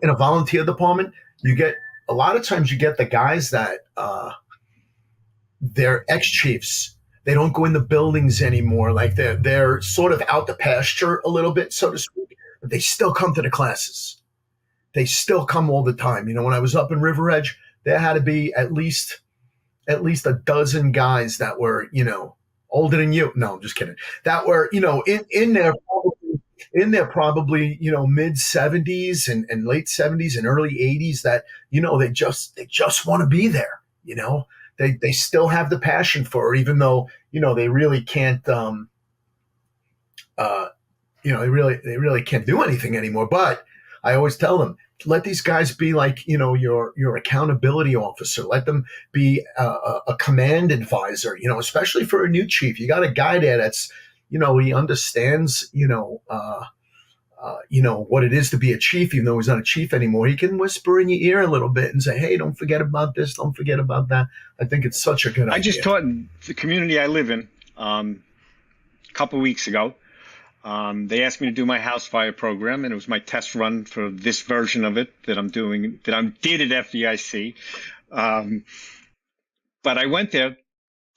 in a volunteer department, a lot of times you get the guys that they're ex-chiefs. They don't go in the buildings anymore. Like they're sort of out the pasture a little bit, so to speak, but they still come to the classes. They still come all the time. You know, when I was up in River Edge, there had to be at least a dozen guys that were, you know, older than you. No, I'm just kidding. That were, you know, in there probably, you know, mid 70s and late 70s and early 80s that, you know, they just want to be there, you know. They still have the passion for it, even though, you know, they really can't, you know, they really can't do anything anymore. But I always tell them, let these guys be like, you know, your accountability officer. Let them be a command advisor, you know, especially for a new chief. You got a guy there that's, you know, he understands, you know, what it is to be a chief, even though he's not a chief anymore. He can whisper in your ear a little bit and say, hey, don't forget about this. Don't forget about that. I think it's such a good idea. I just taught in the community I live in a couple of weeks ago. They asked me to do my house fire program, and it was my test run for this version of it that I did at FDIC. But I went there.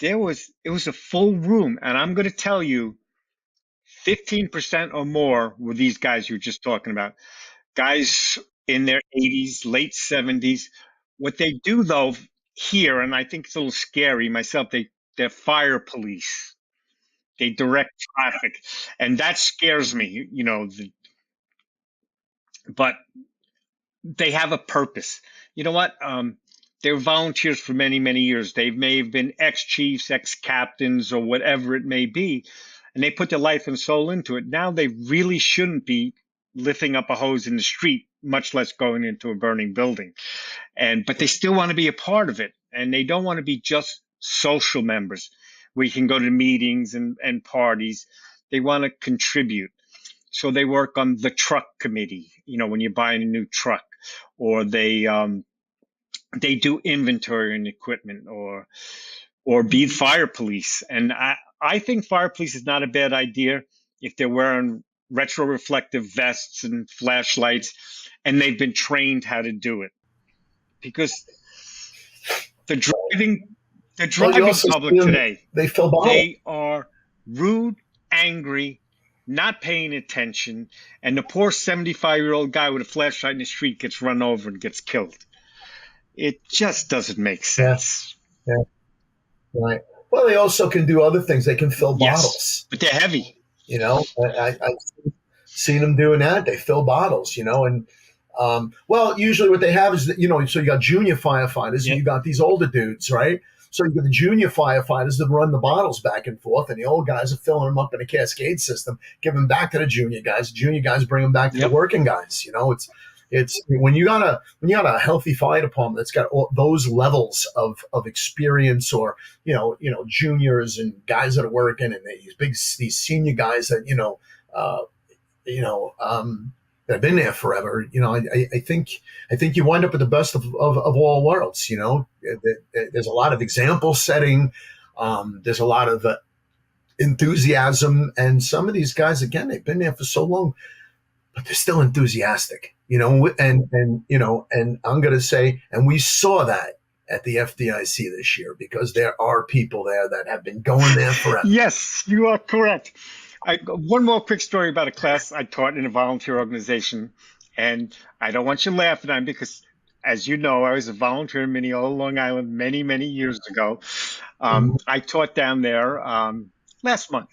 It was a full room, and I'm going to tell you, 15% or more were these guys you were just talking about. Guys in their 80s, late 70s. What they do, though, here, and I think it's a little scary myself, they're fire police. They direct traffic, and that scares me, you know. But they have a purpose. You know what? They were volunteers for many, many years. They may have been ex-chiefs, ex-captains, or whatever it may be, and they put their life and soul into it. Now they really shouldn't be lifting up a hose in the street, much less going into a burning building. But they still want to be a part of it, and they don't want to be just social members where you can go to meetings and parties. They want to contribute. So they work on the truck committee, you know, when you're buying a new truck, or they do inventory and equipment, or be fire police. And I think fire police is not a bad idea if they're wearing retroreflective vests and flashlights, and they've been trained how to do it. Because the driving public today, they are rude, angry, not paying attention, and the poor 75-year-old guy with a flashlight in the street gets run over and gets killed. It just doesn't make sense. Yeah. Right. Well, they also can do other things. They can fill bottles. But they're heavy. I've seen them doing that. They fill bottles, and well, usually what they have is that, so you got junior firefighters and Yep. you got these older dudes, right? So you got the junior firefighters that run the bottles back and forth, and the old guys are filling them up in a cascade system, give them back to the junior guys. The junior guys bring them back to the Yep. working guys. It's when you got a healthy fire department that's got all those levels of experience, or juniors and guys that are working, and these senior guys that uh, that have been there forever. I think you wind up with the best of all worlds. There's a lot of example setting. There's a lot of enthusiasm, and some of these guys, again, they've been there for so long, but they're still enthusiastic. And I'm going to say, and we saw that at the FDIC this year, because there are people there that have been going there forever. Yes, you are correct. One more quick story about a class I taught in a volunteer organization, and I don't want you laughing at me because, as you know, I was a volunteer in Mineola, Long Island, many, many years ago. I taught down there last month,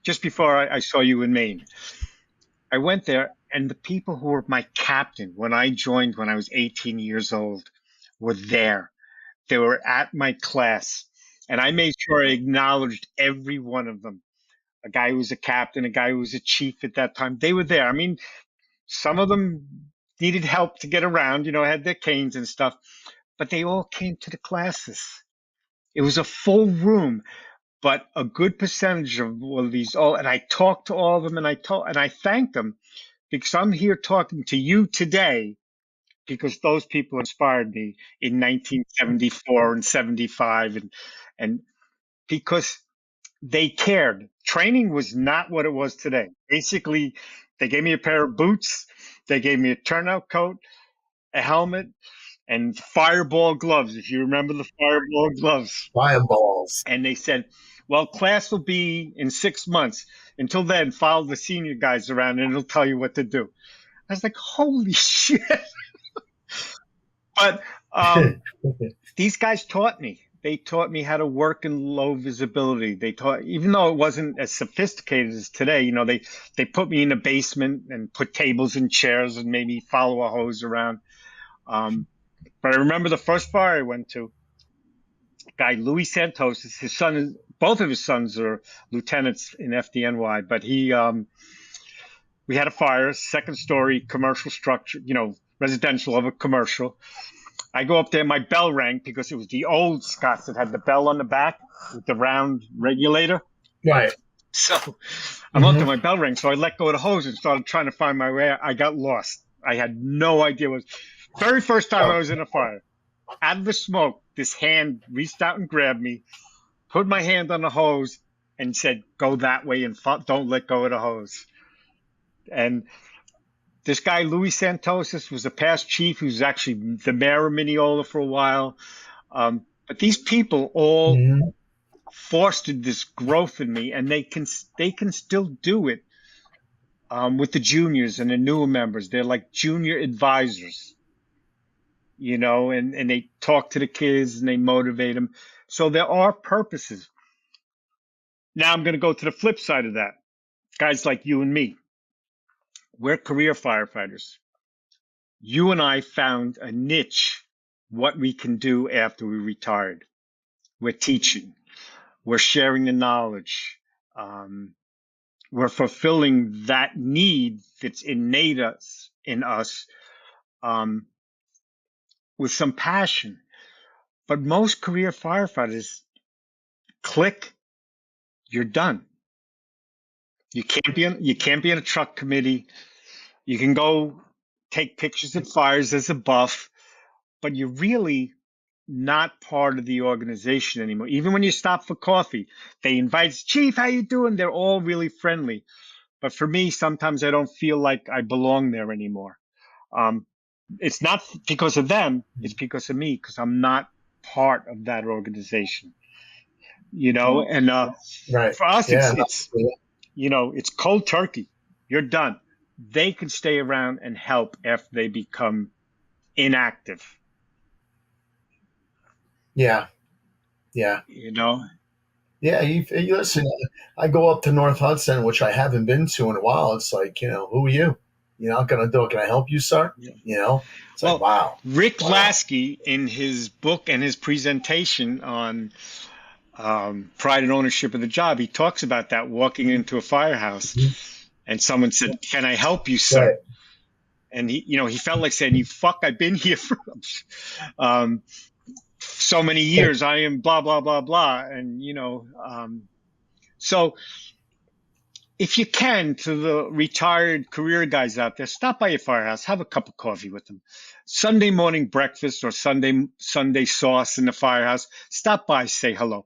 just before I saw you in Maine. I went there, and the people who were my captain when I joined when I was 18 years old were there. They were at my class, and I made sure I acknowledged every one of them. A guy who was a captain, a guy who was a chief at that time. They were there. I mean, some of them needed help to get around, had their canes and stuff, but they all came to the classes. It was a full room, but a good percentage of these all, and I talked to all of them, and I thanked them, because I'm here talking to you today because those people inspired me in 1974 and 75, and because they cared. Training was not what it was today. Basically, they gave me a pair of boots, they gave me a turnout coat, a helmet, and fireball gloves, if you remember the fireball gloves. Fireballs. And they said, well, class will be in 6 months. Until then, follow the senior guys around and it'll tell you what to do. I was like, holy shit. But these guys taught me. They taught me how to work in low visibility. They taught, even though it wasn't as sophisticated as today, they put me in a basement and put tables and chairs and made me follow a hose around. But I remember the first fire I went to, guy Louis Santos, both of his sons are lieutenants in FDNY, but we had a fire, second story commercial structure, residential of a commercial. I go up there, my bell rang because it was the old Scots that had the bell on the back with the round regulator. Right. So I'm up there, my bell rang, so I let go of the hose and started trying to find my way. I got lost. I had no idea what. Very first time I was in a fire. Out of the smoke, this hand reached out and grabbed me, put my hand on the hose, and said, go that way and don't let go of the hose. And this guy, Louis Santos, was a past chief who's actually the mayor of Mineola for a while. But these people all fostered this growth in me, and they can still do it with the juniors and the newer members. They're like junior advisors, and they talk to the kids and they motivate them. So there are purposes. Now I'm going to go to the flip side of that. Guys like you and me, we're career firefighters. You and I found a niche, what we can do after we retired. We're teaching. We're sharing the knowledge. We're fulfilling that need that's innate in us with some passion. But most career firefighters click, you're done. You can't be in a truck committee. You can go take pictures at fires as a buff, but you're really not part of the organization anymore. Even when you stop for coffee, they invite, Chief, how you doing? They're all really friendly. But for me, sometimes I don't feel like I belong there anymore. It's not because of them. It's because of me, because I'm not part of that organization. And Right. for us, it's cold turkey. You're done. They can stay around and help after they become inactive. Yeah. Yeah. Yeah, you listen. I go up to North Hudson, which I haven't been to in a while. It's like, who are you? You're not gonna do it. Can I help you, sir? Yeah. It's like, Well, wow, Rick wow. Lasky, in his book and his presentation on pride and ownership of the job, he talks about that walking into a firehouse Mhm. and someone said, "Can I help you, sir?" Right. And he felt like saying, "You fuck, I've been here for um, so many years. I am blah blah blah blah." And so if you can, to the retired career guys out there, stop by your firehouse, have a cup of coffee with them. Sunday morning breakfast or Sunday sauce in the firehouse. Stop by, say hello.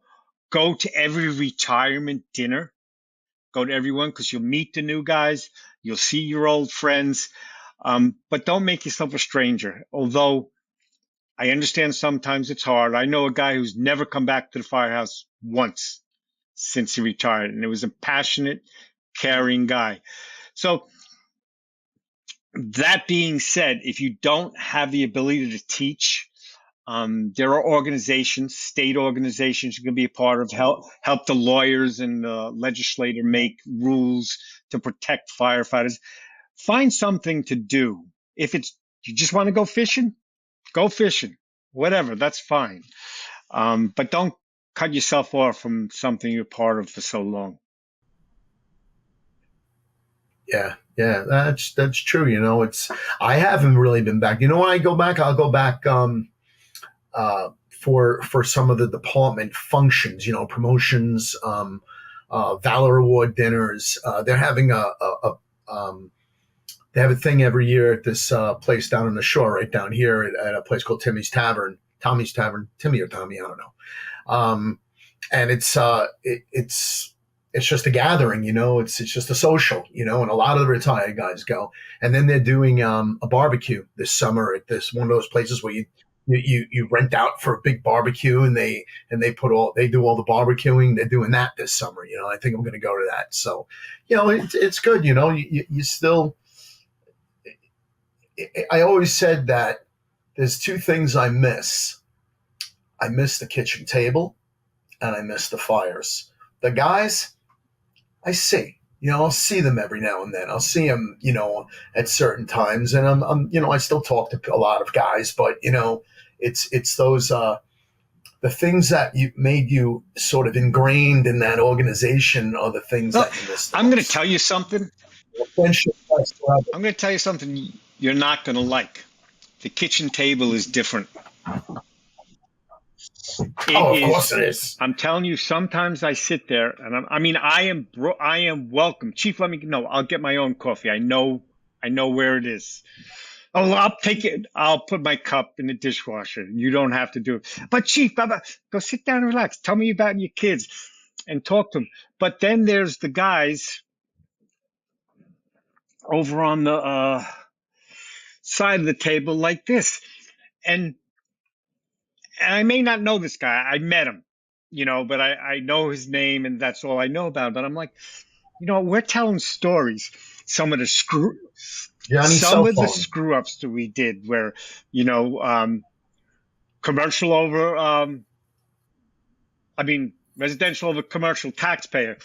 Go to every retirement dinner. Go to everyone because you'll meet the new guys. You'll see your old friends. But don't make yourself a stranger. Although I understand sometimes it's hard. I know a guy who's never come back to the firehouse once since he retired, and it was a passionate, caring guy. So that being said, if you don't have the ability to teach, there are organizations, state organizations you can be a part of, help the lawyers and the legislator make rules to protect firefighters. Find something to do. If it's you just want to go fishing, whatever, that's fine. But don't cut yourself off from something you're part of for so long. Yeah, yeah, that's true. It's I haven't really been back. When I go back, I'll go back for some of the department functions. Promotions, Valor Award dinners. They're having they have a thing every year at this place down on the shore, right down here at a place called Tommy's Tavern, Timmy or Tommy, I don't know. And it's just a gathering, it's just a social, and a lot of the retired guys go. And then they're doing a barbecue this summer at this one of those places where you rent out for a big barbecue, and they do all the barbecuing. They're doing that this summer. I think I'm going to go to that. So, it's good. You still. I always said that there's two things I miss. I miss the kitchen table, and I miss the fires. The guys, I see. I'll see them every now and then. I'll see them, at certain times, and I still talk to a lot of guys, but it's those the things that you made you sort of ingrained in that organization are the things Well, that you miss the I'm going to most. tell you something. Friendship lasts forever. I'm going to tell you something you're not going to like. The kitchen table is different. It Oh, of course is. it is. I'm telling you, sometimes I sit there and I am welcome. Chief, let me know. I'll get my own coffee. I know where it is. Oh, I'll take it. I'll put my cup in the dishwasher. You don't have to do it. But Chief, Baba, go sit down and relax. Tell me about your kids and talk to them. But then there's the guys over on the side of the table like this. And I may not know this guy. I met him, but I know his name and that's all I know about him. But I'm like, we're telling stories. Some of the Johnny's some cell of the phone. screw ups that we did where, commercial over, residential over commercial taxpayer.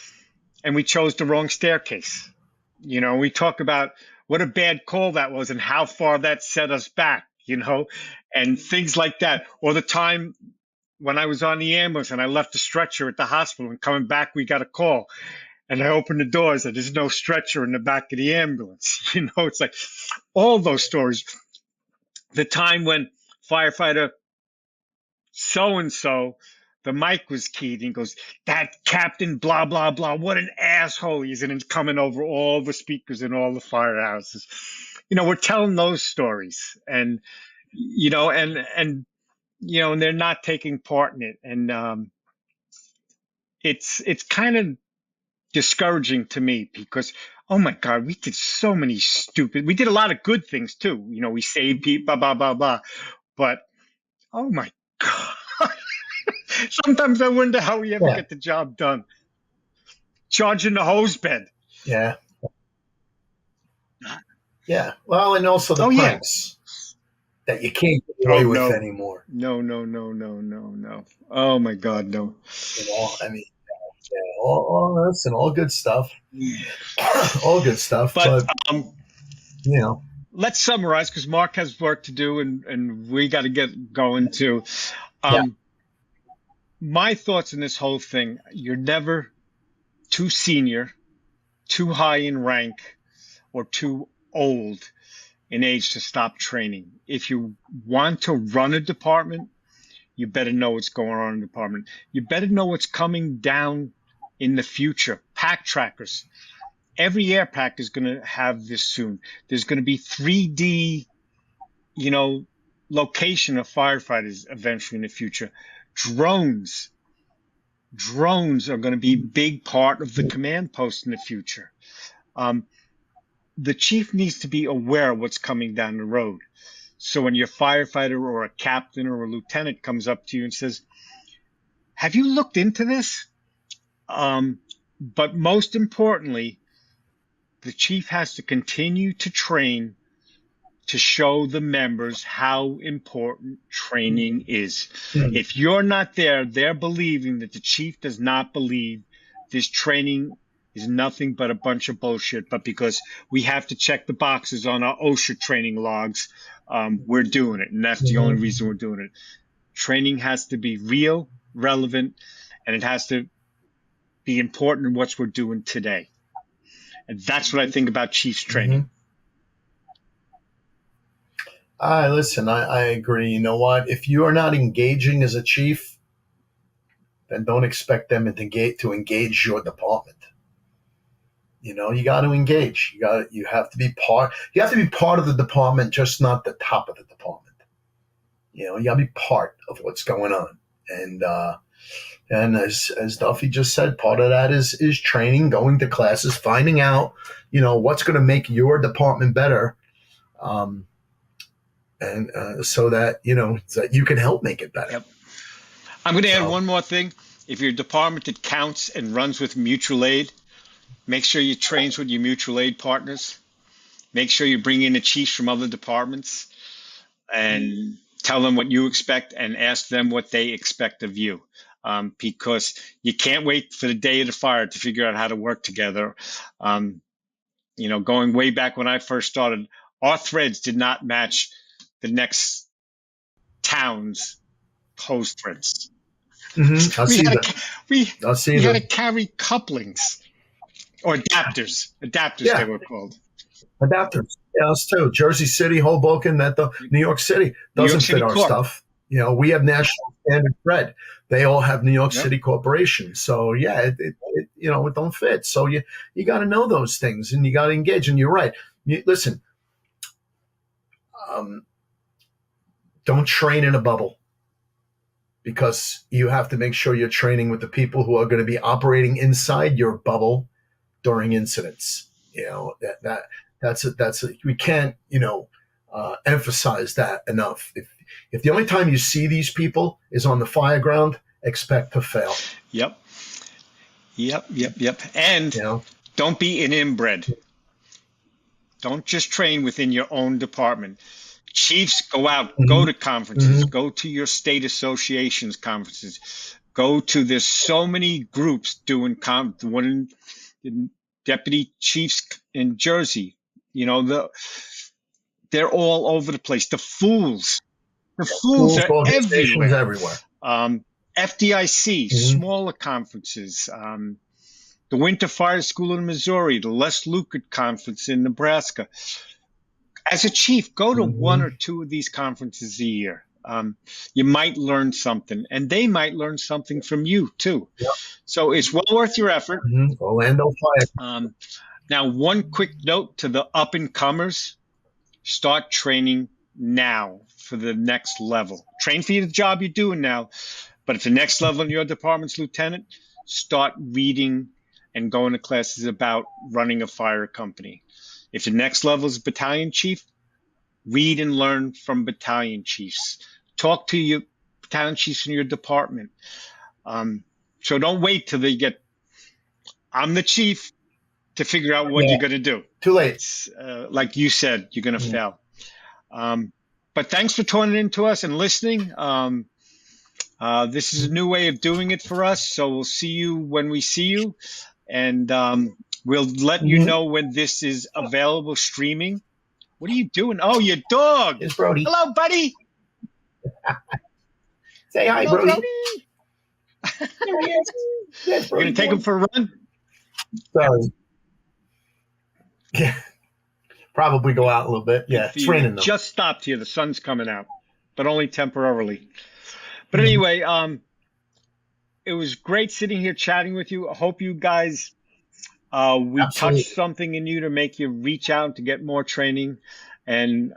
And we chose the wrong staircase. We talk about what a bad call that was and how far that set us back, and things like that. Or the time when I was on the ambulance and I left the stretcher at the hospital and coming back, we got a call and I opened the doors and there's no stretcher in the back of the ambulance. It's like all those stories. The time when firefighter so-and-so, the mic was keyed and he goes, that captain, blah, blah, blah, what an asshole he is. And it's coming over all the speakers in all the firehouses. We're telling those stories and, and they're not taking part in it. And it's kind of discouraging to me because, oh my God, we did so many we did a lot of good things too. We saved people, blah, blah, blah, blah. But, oh my God. Sometimes I wonder how we ever Yeah, get the job done. Charging the hose bed. yeah, yeah. Well, and also the Oh yeah. pranks that you can't get Oh away with no. anymore. No, no, no, no, no, no. Oh my God, no. I mean, Listen, all good stuff. All good stuff. But you know, let's summarize because Mark has work to do and we got to get going too. Yeah. My thoughts on this whole thing: you're never too senior, too high in rank, or too old in age to stop training. If you want to run a department, you better know what's going on in the department. You better know what's coming down in the future. Pack trackers. Every air pack is going to have this soon. There's going to be 3D, location of firefighters eventually in the future. Drones are going to be a big part of the command post in the future. The chief needs to be aware of what's coming down the road. So when your firefighter or a captain or a lieutenant comes up to you and says, have you looked into this? But most importantly, the chief has to continue to train to show the members how important training is. If you're not there, they're believing that the chief does not believe this training is nothing but a bunch of bullshit. But because we have to check the boxes on our OSHA training logs, we're doing it. And that's the only reason we're doing it. Training has to be real, relevant, and it has to be important in what we're doing today. And that's what I think about chiefs training. Listen, I agree. You know what? If you are not engaging as a chief, then don't expect them to engage your department. You got to engage. You have to be part. You have to be part of the department, just not the top of the department. You got to be part of what's going on. And as Duffy just said, part of that is training, going to classes, finding out, what's going to make your department better. So that, that you can help make it better. Yep. I'm going to add one more thing. If you're a department that counts and runs with mutual aid, make sure you train with your mutual aid partners. Make sure you bring in the chiefs from other departments and tell them what you expect and ask them what they expect of you. Because you can't wait for the day of the fire to figure out how to work together. Going way back when I first started, our threads did not match the next town's post threads. We had to carry couplings or adapters. They were called. Adapters. Yeah, us too. Jersey City, Hoboken, New York City doesn't fit our stuff. We have National Standard Thread. They all have New York City Corporation. So yeah, it don't fit. So you got to know those things and you got to engage. And you're right. Listen, don't train in a bubble, because you have to make sure you're training with the people who are going to be operating inside your bubble during incidents. We can't, emphasize that enough. If the only time you see these people is on the fireground, expect to fail. Yep. And don't be an inbred. Don't just train within your own department. Chiefs, go out, go to conferences, go to your state associations conferences, there's so many groups doing one in deputy chiefs in Jersey, they're all over the place. The fools are everywhere. FDIC, smaller conferences, the Winter Fire School in Missouri, the Les Lucas Conference in Nebraska. As a chief, go to one or two of these conferences a year. You might learn something, and they might learn something from you too. Yep. So it's well worth your effort. Orlando Fire. Now, one quick note to the up-and-comers: start training now for the next level. Train for the job you're doing now, but if the next level in your department's lieutenant, start reading and going to classes about running a fire company. If the next level is battalion chief, read and learn from battalion chiefs. Talk to your battalion chiefs in your department. So don't wait till they get, I'm the chief, to figure out what you're going to do. Too late. Like you said, you're going to fail. But thanks for tuning in to us and listening. This is a new way of doing it for us, so we'll see you when we see you, and we'll let you know when this is available streaming. What are you doing? Oh, your dog. It's Brody. Hello, buddy. Say hi, Hello, Brody. There he is. Yes, You're going to take him for a run? Sorry. Yeah. Probably go out a little bit. Yeah, it's raining though. Just stopped here. The sun's coming out, but only temporarily. But anyway, it was great sitting here chatting with you. I hope you guys, we touched something in you to make you reach out to get more training. And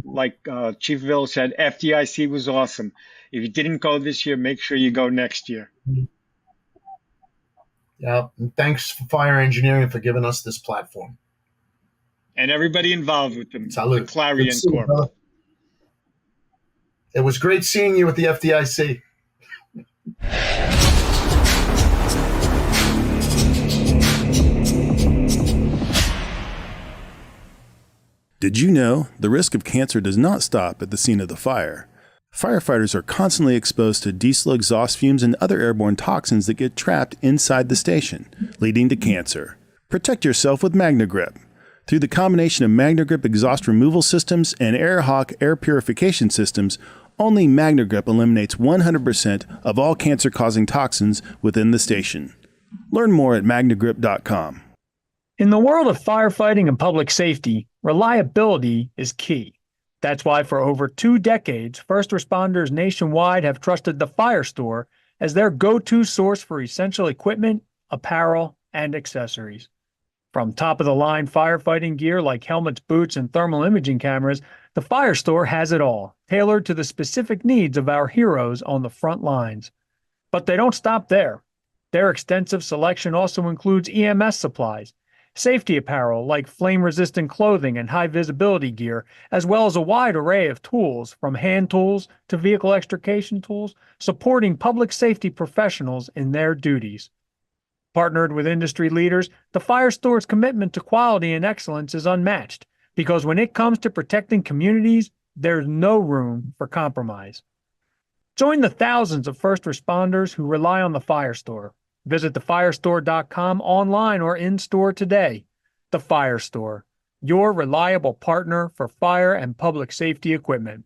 like Chief Avillo said, FDIC was awesome. If you didn't go this year, make sure you go next year. Yeah, and thanks for Fire Engineering for giving us this platform. And everybody involved with them, Salute. the Clarion Corps. It was great seeing you at the FDIC. Did you know the risk of cancer does not stop at the scene of the fire? Firefighters are constantly exposed to diesel exhaust fumes and other airborne toxins that get trapped inside the station, leading to cancer. Protect yourself with MagneGrip. Through the combination of MagneGrip exhaust removal systems and AirHawk air purification systems, only MagneGrip eliminates 100% of all cancer-causing toxins within the station. Learn more at magnegrip.com. In the world of firefighting and public safety, reliability is key. That's why for over 2 decades, first responders nationwide have trusted the Fire Store as their go-to source for essential equipment, apparel, and accessories. From top-of-the-line firefighting gear like helmets, boots, and thermal imaging cameras, the Fire Store has it all, tailored to the specific needs of our heroes on the front lines. But they don't stop there. Their extensive selection also includes EMS supplies, safety apparel like flame-resistant clothing and high-visibility gear, as well as a wide array of tools, from hand tools to vehicle extrication tools, supporting public safety professionals in their duties. Partnered with industry leaders, the Fire Store's commitment to quality and excellence is unmatched, because when it comes to protecting communities, there's no room for compromise. Join the thousands of first responders who rely on the Fire Store. Visit thefirestore.com online or in-store today. The Fire Store, your reliable partner for fire and public safety equipment.